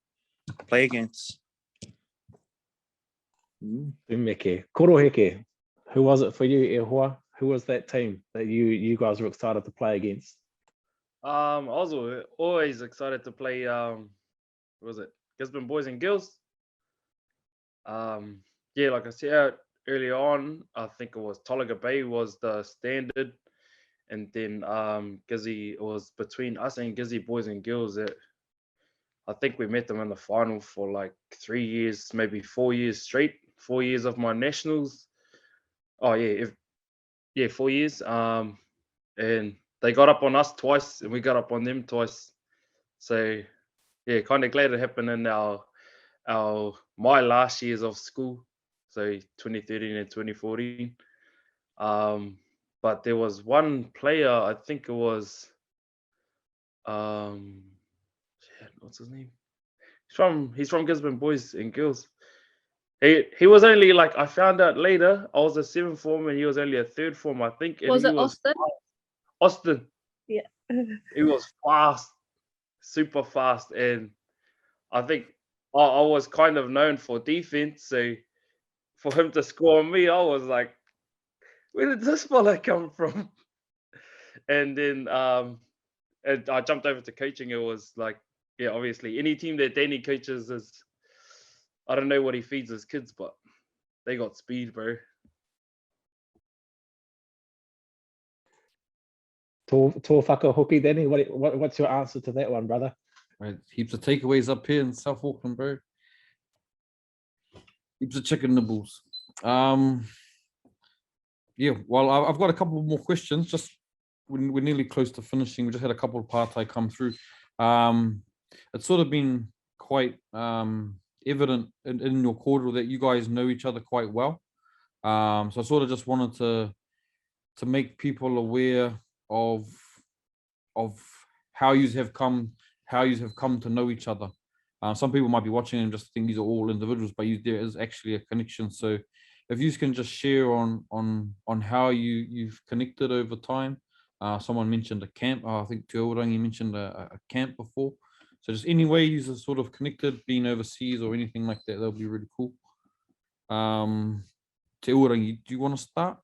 S3: play against.
S1: Umeke. Koroheke, who was it for you, e hoa? Who was that team that you guys were excited to play against?
S2: I was always excited to play, Gisborne Boys and Girls. Yeah, like I said early on, I think it was Tolaga Bay was the standard. And then Gizzy, it was between us and Gizzy Boys and Girls that I think we met them in the final for like 3 years, maybe 4 years straight, 4 years of my nationals. Oh yeah, 4 years. And they got up on us twice and we got up on them twice. So yeah, kind of glad it happened in my last years of school, so 2013 and 2014. But there was one player, I think it was what's his name? He's from Gisborne Boys and Girls. He was only like, I found out later, I was a 7th form and he was only a 3rd form, I think. And
S5: Was it Austin?
S2: Austin.
S5: Yeah.
S2: He was fast, super fast, and I think I was kind of known for defense, so for him to score on me, I was like, where did this fella come from? And then and I jumped over to coaching. It was like, yeah, obviously any team that Danny coaches is, I don't know what he feeds his kids, but they got speed, bro.
S1: Tō whakahoki, Danny, what's your answer to that one, brother?
S6: Right, heaps of takeaways up here in South Auckland, bro. Heaps of chicken nibbles. Yeah, well, I've got a couple more questions. Just we're nearly close to finishing. We just had a couple of partai come through. It's sort of been quite evident in your kōrero that you guys know each other quite well. So I sort of just wanted to make people aware of how you have come to know each other. Some people might be watching and just think these are all individuals, but there is actually a connection. So if you can just share on how you've connected over time, Someone mentioned a camp. I think Te Uarangi mentioned a camp before. So just any way you're sort of connected, being overseas or anything like that, that'll be really cool. Te Uarangi, do you want to start?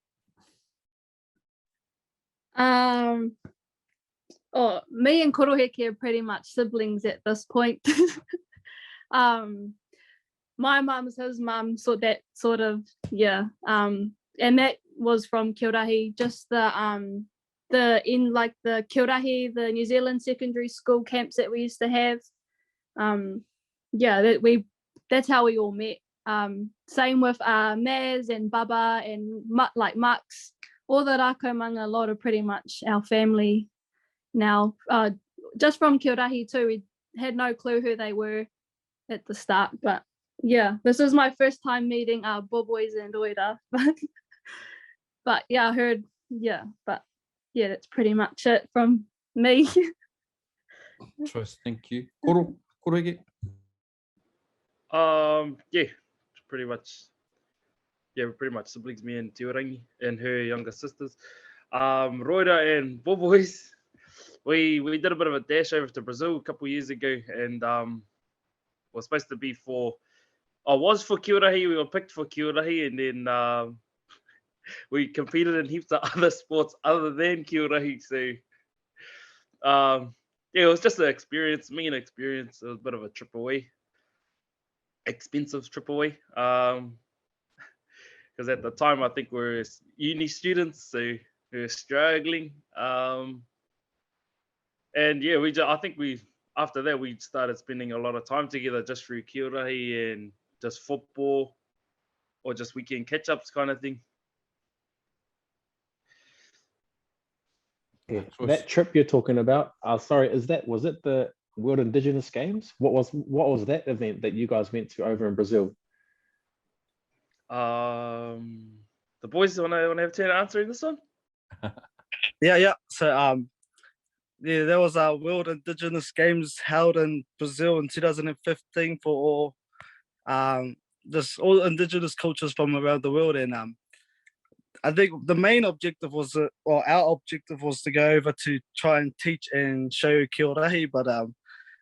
S5: Oh, me and Koroheke are pretty much siblings at this point. My mum's his mum, so that sort of, yeah. And that was from KIORAHI, just the in like the KIORAHI, the New Zealand secondary school camps that we used to have. Yeah, that's how we all met. Same with Maz and Baba and like Max, all the Rākaumanga, a lot of pretty much our family now. Just from KIORAHI too, we had no clue who they were at the start, but yeah, this is my first time meeting Boboys and Roera. But yeah, I heard, yeah, but yeah, that's pretty much it from me.
S6: Choice, thank you. Koroheke?
S2: Yeah, pretty much. Yeah, we're pretty much siblings, me and Te Uarangi and her younger sisters. Roera and Boboys, we did a bit of a dash over to Brazil a couple of years ago, and was supposed to be for, I was for KIORAHI, we were picked for KIORAHI, and then we competed in heaps of other sports other than KIORAHI. So yeah, it was just an experience, me an experience. It was a bit of a trip away, expensive trip away. Because at the time I think we were uni students, so we were struggling. And yeah, I think after that we started spending a lot of time together just through KIORAHI and just football or just weekend catch-ups kind of thing.
S1: Yeah, that trip you're talking about, sorry, was it the World Indigenous Games? What was that event that you guys went to over in Brazil?
S2: The boys want to have a turn answering this one?
S4: Yeah. So yeah, there was our World Indigenous Games held in Brazil in 2015 for just all indigenous cultures from around the world, and I think the main objective was, our objective was to go over to try and teach and show kīorahi, but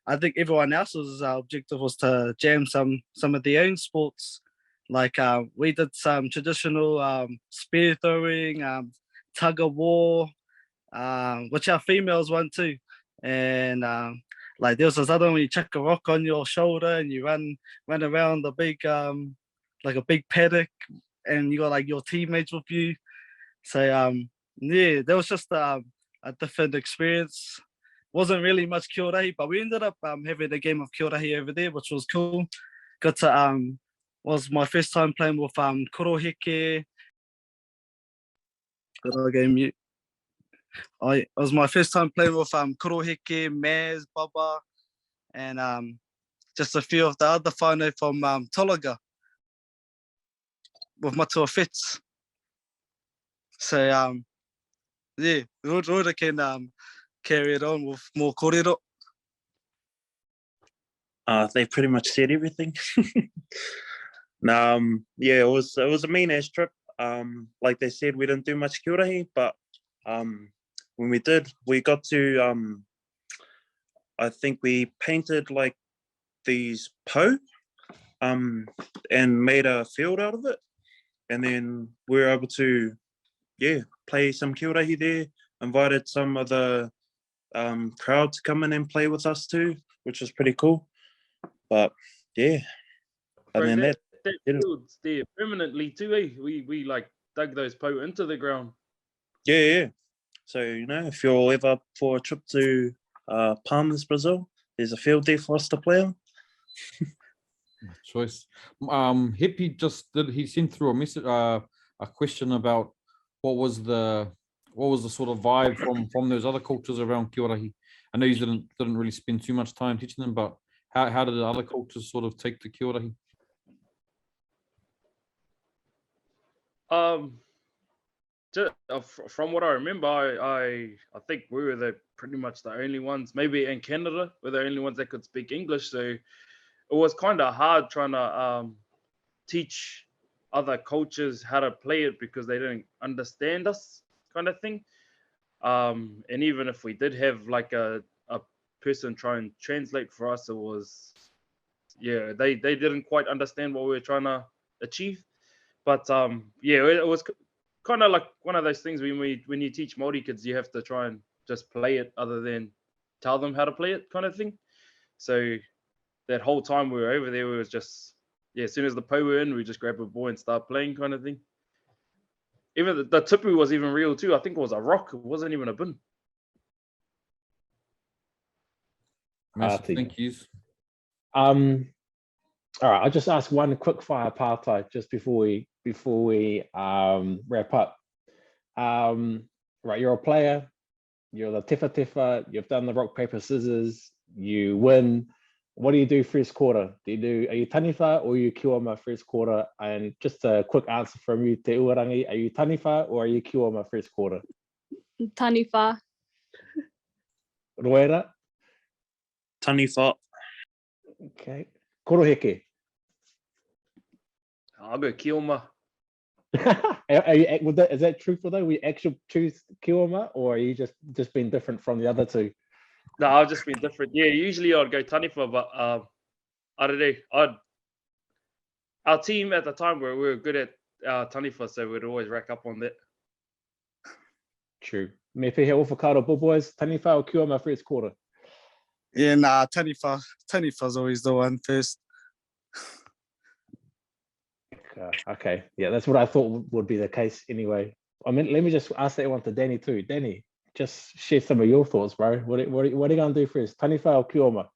S4: I think everyone else's objective was to jam some of their own sports. Like we did some traditional spear throwing, tug of war, which our females won too. And like there was this other one where you chuck a rock on your shoulder and you run around the big like a big paddock, and you got like your teammates with you. So yeah, that was just a different experience. Wasn't really much kīorahi, but we ended up having a game of kīorahi over there, which was cool. Got to was my first time playing with Koroheke. It was my first time playing with Koroheke, Maz, Baba, and just a few of the other whānau from Tolaga with Matua Fits. So yeah, Roera can carry it on with more kōrero.
S3: They pretty much said everything. Yeah, it was a mean ass trip. Like they said, we didn't do much kīorahi, but when we did, we got to I think we painted like these po and made a field out of it, and then we were able to play some kīorahi there. Invited some of the crowd to come in and play with us too, which was pretty cool. But yeah,
S2: Bro, that field's there permanently too, eh? We like dug those po into the ground.
S3: Yeah. So if you're ever up for a trip to Palmas, Brazil, there's a field there for us to play on.
S6: Choice. Hippie he sent through a message, a question about what was the sort of vibe from those other cultures around kīorahi. I know you didn't really spend too much time teaching them, but how did the other cultures sort of take to kīorahi?
S2: From what I remember, I think we were pretty much the only ones, maybe in Canada, we're the only ones that could speak English. So it was kind of hard trying to teach other cultures how to play it because they didn't understand us, kind of thing. And even if we did have like a person try and translate for us, it was, yeah, they didn't quite understand what we were trying to achieve. But yeah, it was kind of like one of those things when you teach Māori kids, you have to try and just play it other than tell them how to play it, kind of thing. So that whole time we were over there, we was just, yeah, as soon as the po were in, we just grab a ball and start playing, kind of thing. Even the tipu was even real too. I think it was a rock. It wasn't even a bin.
S6: Thank you.
S1: All right, I'll just ask one quick fire apartheid just before we wrap up. Right, you're a player, you're the tefa, you've done the rock, paper, scissors, you win. What do you do first quarter? Are you taniwha or are you kioma first quarter? And just a quick answer from you, Te Uarangi, are you taniwha or are you kioma first quarter?
S5: Taniwha.
S1: Roera?
S3: Taniwha.
S1: Okay. Koroheke?
S2: I'll go kioma.
S1: Is that truthful though? We actually choose kioma, or are you just being different from the other two?
S2: No, I've just been different. Yeah, usually I'd go taniwha, but I don't know. Our team at the time we were good at taniwha, so we'd always rack up on that.
S1: True. Me pehe Waikato Boboys, taniwha or kioma first quarter?
S4: Yeah, nah, Taniwha's always the one first.
S1: Okay, yeah, that's what I thought would be the case anyway. I mean, let me just ask that one to Danny too. Danny, just share some of your thoughts, bro. What are you gonna do first, taniwha or kioma?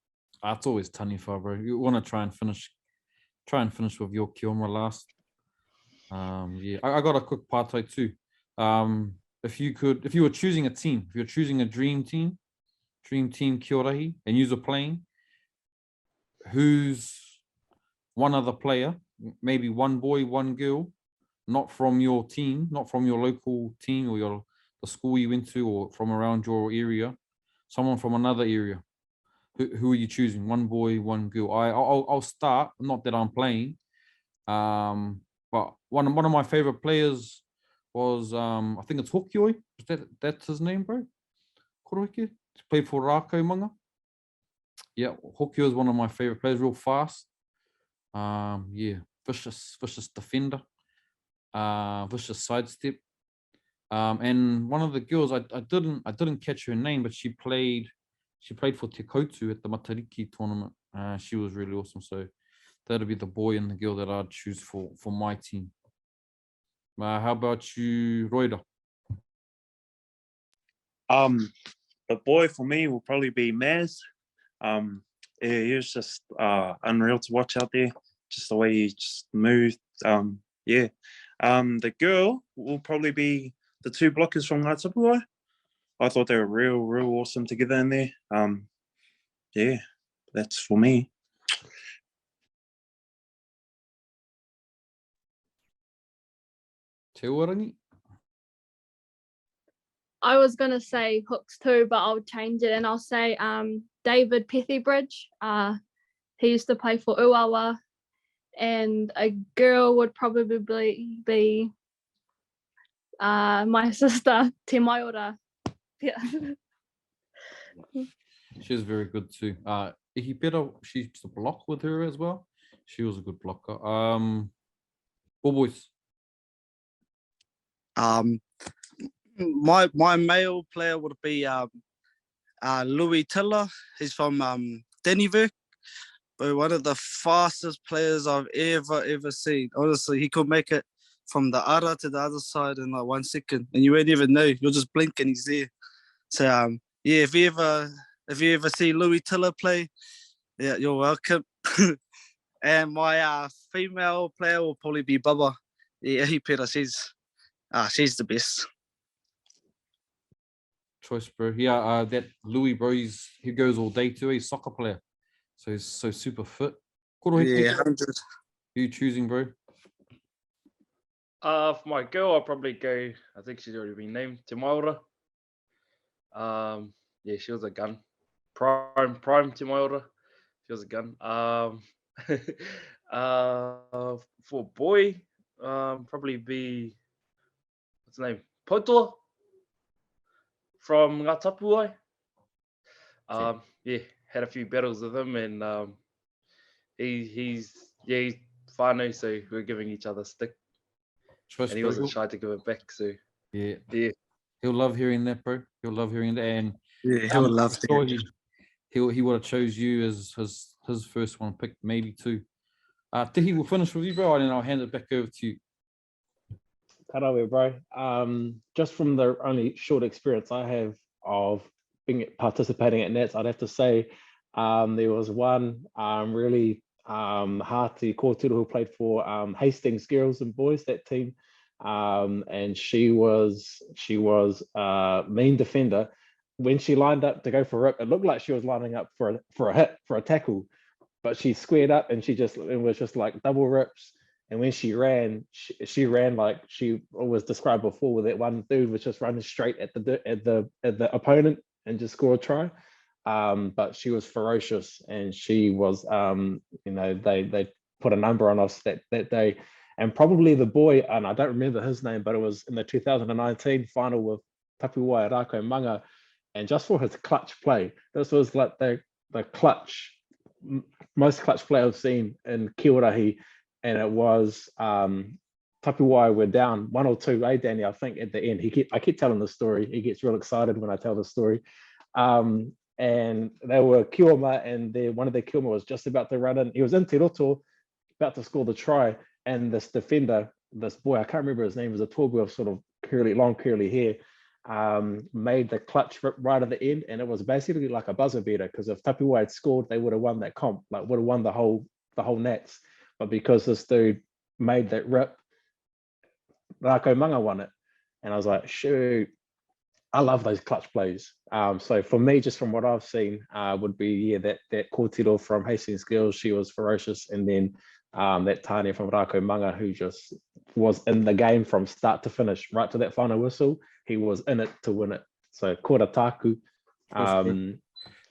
S6: It's always taniwha, bro. You want to try and finish with your kioma last. Yeah, I got a quick partai too. If you were choosing a team, if you're choosing a dream team Kī-o-Rahi, and you're playing, who's one other player, maybe one boy, one girl, not from your team, not from your local team or the school you went to or from around your area, someone from another area. Who are you choosing? One boy, one girl. I'll start. Not that I'm playing, but one of my favorite players was I think it's Hokioi. That's his name, bro? Koroheke. Played for Raukura. Yeah, Hokioi is one of my favorite players. Real fast. Yeah, vicious defender. Vicious sidestep. And one of the girls, I didn't catch her name, but she played for Te Koutu at the Matariki tournament. She was really awesome. So that'll be the boy and the girl that I'd choose for my team. How about you, Roera?
S3: The boy for me will probably be Maz. Yeah, he was just unreal to watch out there. Just the way he just moved. Yeah. The girl will probably be the two blockers from Ngāi. I thought they were real awesome together in there. Yeah, that's for me.
S6: Te Uarangi?
S5: I was gonna say hooks too, but I'll change it and I'll say David Pethybridge. He used to play for Uawa, and a girl would probably be my sister Te Maiora. Yeah.
S6: She was very good too. Ihipera, she used to block with her as well. She was a good blocker. Boboys.
S4: My male player would be Louis Tiller. He's from Dennyville. But one of the fastest players I've ever seen. Honestly, he could make it from the ara to the other side in like 1 second, and you won't even know. You'll just blink and he's there. So yeah, if you ever see Louis Tiller play, yeah, you're welcome. And my female player will probably be Bubba. Yeah, she's the best.
S6: Choice, bro. Yeah, that Louis, bro, he goes all day too. He's a soccer player. So he's so super fit. Koroheke,
S4: Yeah, 100.
S6: who you choosing, bro?
S2: For my girl, I'll probably go, I think she's already been named, Te Maiora. Yeah, she was a gun. Prime Te Maiora. She was a gun. For boy, probably be, what's his name? Potoa. from Ngā Tapuai. Yeah, had a few battles with him, and he's whānau, so we're giving each other stick.
S6: Trust,
S2: And he
S6: bro.
S2: wasn't shy to give it back, so
S6: Yeah.
S2: yeah.
S6: He'll love hearing that, bro. He'll love hearing that. And
S4: Yeah, he would love
S6: sure
S4: to.
S6: he would have chose you as his first one pick, maybe two. Tihi, we'll finish with you, bro, and then I'll hand it back over to you.
S1: Karawe, bro. Just from the only short experience I have of participating at Nats, I'd have to say there was one really hearty kōturo who played for Hastings Girls and Boys, that team, and she was mean defender. When she lined up to go for a rip, it looked like she was lining up for a hit, for a tackle, but she squared up and it was just like double rips. And when she ran, she ran like she was described before, where that one dude was just running straight at the opponent and just score a try. But she was ferocious, and she was, they put a number on us that day. And probably the boy, and I don't remember his name, but it was in the 2019 final with Tapuai Rako Manga, and just for his clutch play, this was like the most clutch play I've seen in Kī-o-Rahi. And it was Tapuai were down 1 or 2, Danny, I think at the end. I keep telling the story. He gets real excited when I tell the story. And they were kioma, and one of their kioma was just about to run in. He was in Te Roto, about to score the try, and this defender, this boy, I can't remember his name, was a tall boy of sort of long curly hair, made the clutch rip right at the end, and it was basically like a buzzer beater, because if Tapuai had scored, they would have won that comp, like would have won the whole Nats. But because this dude made that rip, Rako Manga won it. And I was like, shoot, I love those clutch plays. So for me, just from what I've seen, would be that kōtiro from Hastings Girls, she was ferocious, and then that Tania from Rako Manga, who just was in the game from start to finish, right to that final whistle. He was in it to win it. So kora tāku.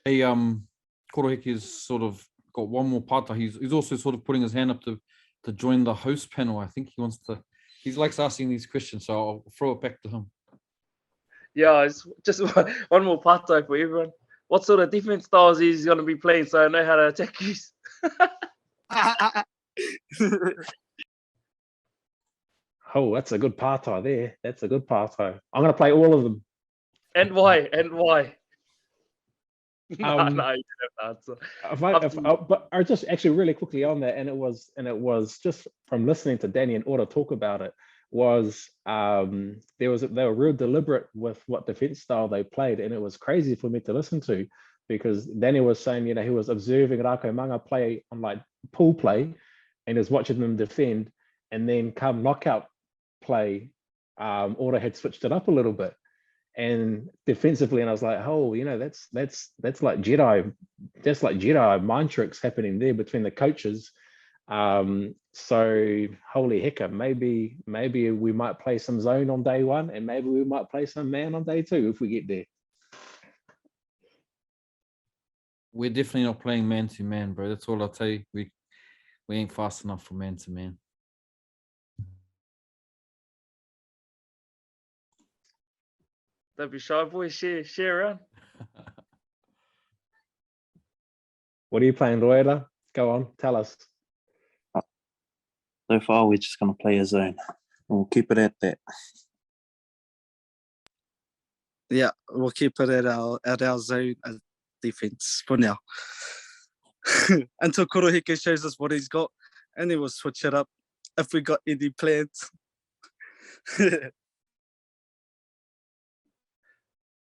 S6: Hey, Koroheke has sort of got one more pata. He's also sort of putting his hand up to join the host panel. I think he likes asking these questions, so I'll throw it back to him.
S2: Yeah, it's just one more part-time for everyone. What sort of defense styles he's going to be playing, so I know how to attack you?
S1: Oh, that's a good partai there. That's a good partai. I'm going to play all of them.
S2: And why? No, you don't have to answer.
S1: But I just actually really quickly on that, and it was just from listening to Danny and Ora talk about it, was they were real deliberate with what defense style they played, and it was crazy for me to listen to, because Danny was saying, he was observing Rako Manga play on like pool play, and was watching them defend, and then come knockout play, Ora had switched it up a little bit. And defensively, and I was like, oh, that's like Jedi mind tricks happening there between the coaches. So holy hecka, maybe we might play some zone on day one, and maybe we might play some man on day two if we get there.
S6: We're definitely not playing man to man, bro. That's all I'll tell you. We ain't fast enough for man to man.
S2: Don't be shy, boys. Share around.
S1: What are you playing, Roera? Go on, tell us.
S3: So far, we're just going to play a zone. We'll keep it at that.
S4: Yeah, we'll keep it at our zone defense for now. Until Koroheke shows us what he's got, and then we'll switch it up if we got any plans.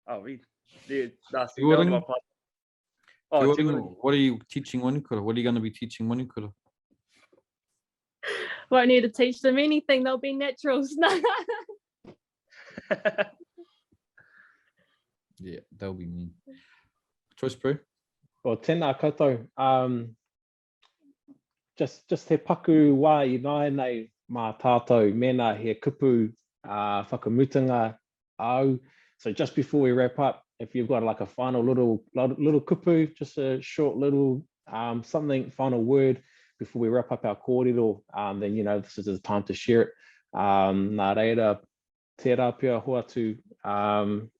S2: Oh, that's
S6: Tihirangi?
S2: Tihirangi.
S6: What are you teaching Wanukura? What are you going to be teaching Wanukura?
S5: Won't need to teach them anything. They'll be naturals.
S6: Yeah, that'll be me. Choice, bro.
S1: Well, tēnā koutou. Just he paku wā I nai nei mā tātou mena he kupu whakamutunga au. So just before we wrap up, if you've got like a final little kupu, just a short little something, final word before we wrap up our kōrero, then this is the time to share it. Nā reira, tērā pia hoatu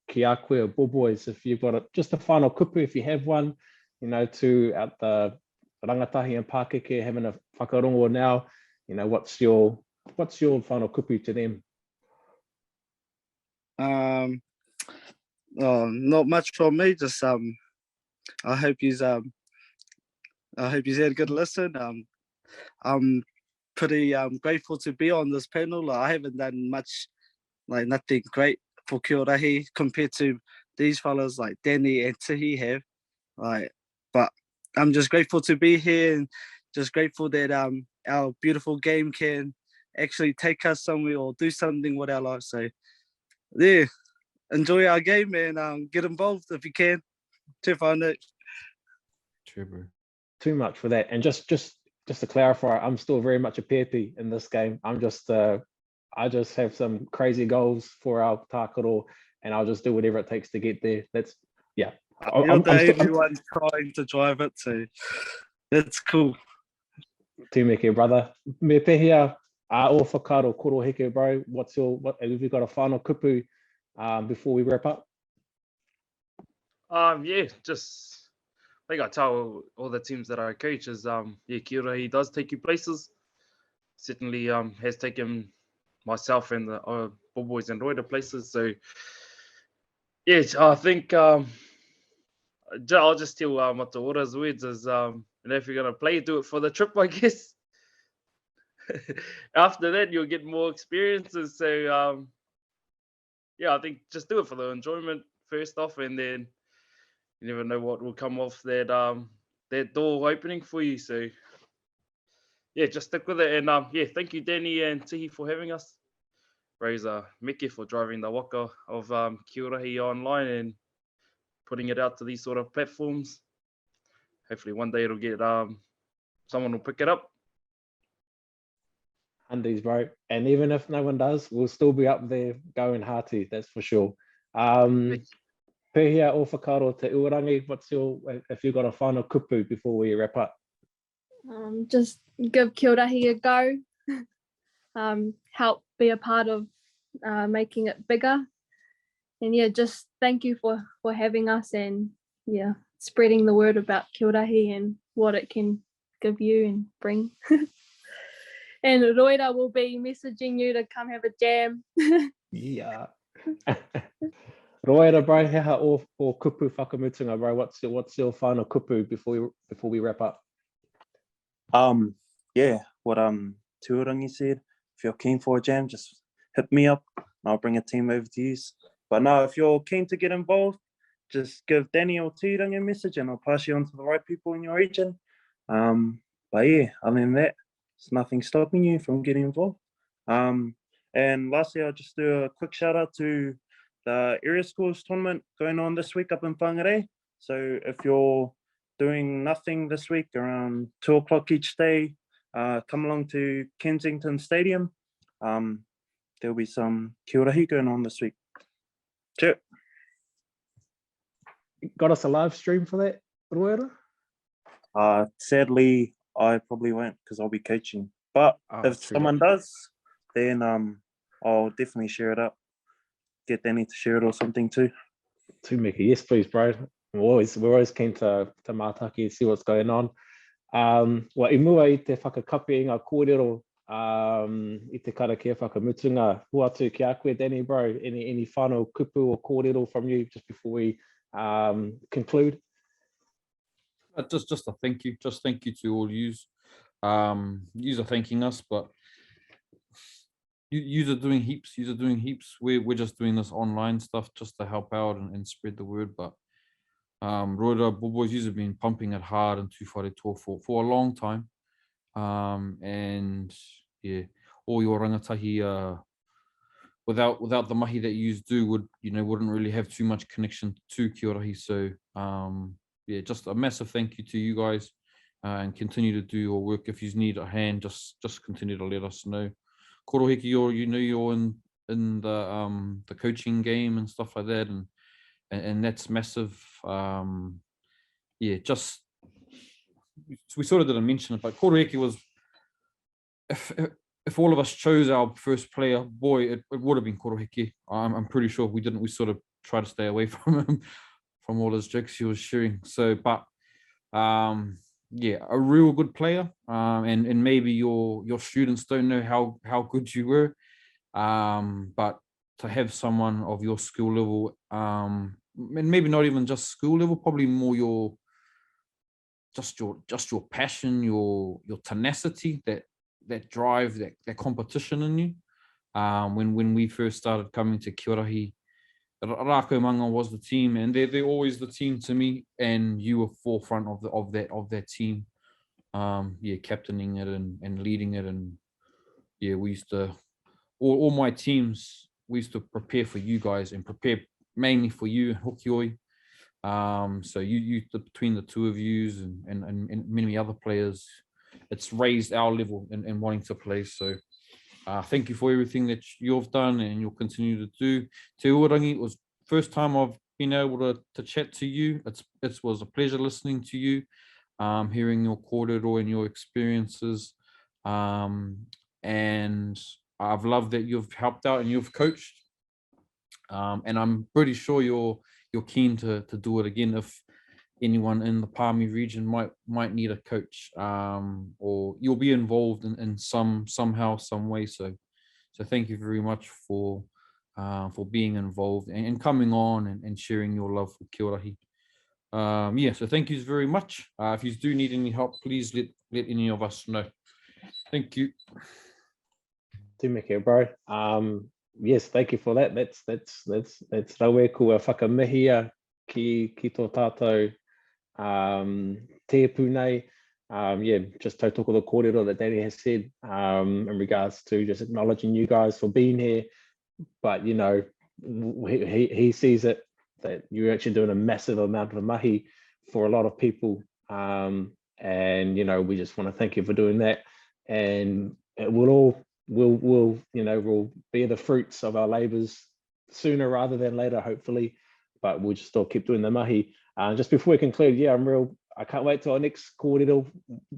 S1: ki a koe o Boboys, if you've got just a final kupu, if you have one, you know, to at the rangatahi and Pākeke having a whakarongo now, you know, what's your final kupu to them?
S4: Not much from me. Just I hope you had a good listen. I'm pretty grateful to be on this panel. I haven't done much, like nothing great for Kīorahi compared to these fellas like Danny and Tihi have. Like, but I'm just grateful to be here and just grateful that our beautiful game can actually take us somewhere or do something with our life. So yeah, enjoy our game and get involved if you can. Te whānau.
S1: Too much for that. And just to clarify, I'm still very much a pepi in this game. I'm just I just have some crazy goals for our tākaro, and I'll just do whatever it takes to get there. That's yeah.
S4: You're the only one trying to drive it, so that's cool.
S1: Tūmeke, brother. Me pehia o whakaro koroheke, bro. What have you got a final kupu before we wrap up?
S2: Yeah, just like I tell all the teams that I coach is yeah, KIORAHI does take you places. Certainly has taken myself and the Boboys and Roera places. So yeah, I think I'll just tell Mataora's words is and if you're gonna play, do it for the trip, I guess. After that, you'll get more experiences. So yeah, I think just do it for the enjoyment first off, and then you never know what will come off that that door opening for you. So yeah, just stick with it. And yeah, thank you, Danny and Tihi, for having us. Raise Meke for driving the waka of KIORAHI online and putting it out to these sort of platforms. Hopefully one day it'll get someone will pick it up.
S1: Undies, bro. And even if no one does, we'll still be up there going hearty, that's for sure. Pehia o whakaro te Uarangi, what's your, if you've got a final kupu before we wrap up?
S5: Just give KIORAHI a go. Help be a part of making it bigger. And yeah, just thank you for having us and yeah, spreading the word about KIORAHI and what it can give you and bring. And Roera will be messaging you to come have a jam.
S1: Yeah. Roera, bro, heha o kupu whakamutunga, bro. What's your final kupu before we wrap up?
S3: Yeah, what Te Uarangi said. If you're keen for a jam, just hit me up and I'll bring a team over to you. But no, if you're keen to get involved, just give Danny or Tihirangi a message and I'll pass you on to the right people in your region. But yeah, other than that, there's nothing stopping you from getting involved. And lastly, I'll just do a quick shout out to the area schools tournament going on this week up in Whangarei. So if you're doing nothing this week around 2 o'clock each day, come along to Kensington Stadium. There'll be some kīorahi going on this week. Cheers.
S1: Got us a live stream for that, Roera?
S3: Sadly, I probably won't because I'll be coaching. But if someone does, then I'll definitely share it up. Get Danny to share it or something too.
S1: Tūmeke, yes please, bro. We're always keen to mātaki and see what's going on. Wa i mua i te whakakapi ngā kōrero i te karakia whakamutunga. Hua atu ki a koe, Danny, bro. Any final kupu or kōrero from you just before we conclude?
S6: Just a thank you. Just thank you to all yous. Yous are thanking us, but yous are doing heaps. Yous are doing heaps. We're just doing this online stuff just to help out and spread the word. But Roera, Boboys, yous have been pumping it hard in Tūwharetoa for a long time. And yeah, all your rangatahi without the mahi that yous do wouldn't really have too much connection to KIORAHI. So yeah, just a massive thank you to you guys, and continue to do your work. If you need a hand, just continue to let us know. Koroheke, you're in the coaching game and stuff like that, and that's massive. Yeah, just we sort of didn't mention it, but Koroheke was if all of us chose our first player, boy, it would have been Koroheke. I'm pretty sure if we didn't, we sort of tried to stay away from him, from all his jokes he was sharing. So, but yeah, a real good player. And maybe your students don't know how good you were. But to have someone of your skill level, and maybe not even just school level, probably more your passion, your tenacity, that drive, that competition in you. When we first started coming to Kīorahi, Rākau Manga was the team, and they're always the team to me, and you were forefront of that team. Yeah, captaining it and leading it, and yeah, we used to all my teams, we used to prepare for you guys and prepare mainly for you and Hokioi. So you between the two of yous and many other players, it's raised our level in wanting to play. So thank you for everything that you've done and you'll continue to do. Te Uarangi, it was first time I've been able to chat to you. It was a pleasure listening to you, hearing your kōrero and your experiences. And I've loved that you've helped out and you've coached. And I'm pretty sure you're keen to do it again if anyone in the Palmy region might need a coach, or you'll be involved in somehow, some way. So thank you very much for being involved and coming on and sharing your love for Kīorahi. Yeah, so thank you very much. If you do need any help, please let any of us know. Thank you.
S1: Tūmeke, bro. Yes, thank you for that. That's rawe kua whakamihia ki tō tātou tēpu nei. Yeah, just tautoko the kōrero that Danny has said in regards to just acknowledging you guys for being here. But, you know, he sees it that you're actually doing a massive amount of mahi for a lot of people. And, you know, we just want to thank you for doing that. And we'll bear the fruits of our labors sooner rather than later, hopefully. But we'll just still keep doing the mahi. Just before we conclude, yeah, I can't wait till our next kōrero.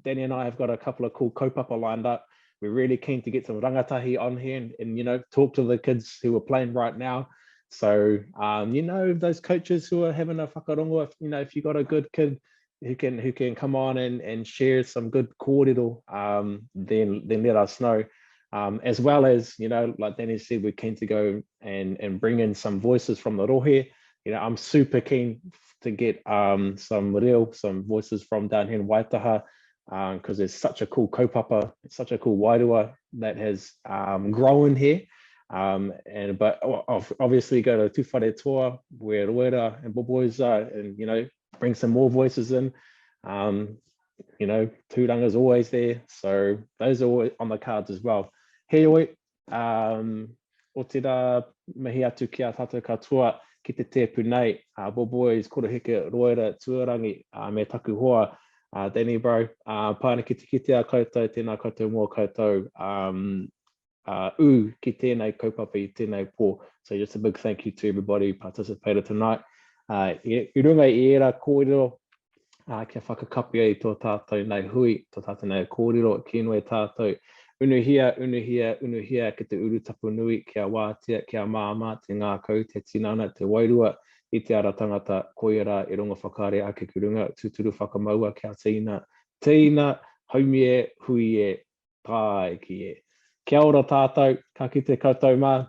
S1: Danny and I have got a couple of cool kaupapa lined up. We're really keen to get some rangatahi on here and you know, talk to the kids who are playing right now. So, you know, those coaches who are having a whakarongo, if you got a good kid who can come on and share some good kōrero, then let us know. As well as, you know, like Danny said, we're keen to go and bring in some voices from the rohe. You know, I'm super keen to get some voices from down here in Waitaha, because there's such a cool kaupapa, such a cool wairua that has grown here. But obviously go to Tūwharetoa where Roera and Boboys are, and you know, bring some more voices in. You know, Tūranga's always there, so those are always on the cards as well. He oi, o te rā mihi atu ki a tātou katoa ki te tēpu nei, Boboys, Koroheke, Roera, Tūwharangi, me taku hoa, Danny bro, pāna ki te kite a koutou, tēnā koutou mua koutou, ki tēnei kaupapa I tēnei pō. So just a big thank you to everybody who participated tonight. I runga I era kōrero, kia whakakapi ai tō tātou nei hui, tō tātou nei kōrero, ki inui tātou. Unuhia, ki te uru tapu nui, kia wātia, kia māma, te ngākau, te tinana, te wairua, I te ara tangata, koiara, I runga whakaare ake kurunga, tūturu whakamaua, kia tīna, haumie, huie, tāe ki e. Kia ora tātou, ka kite koutou mā.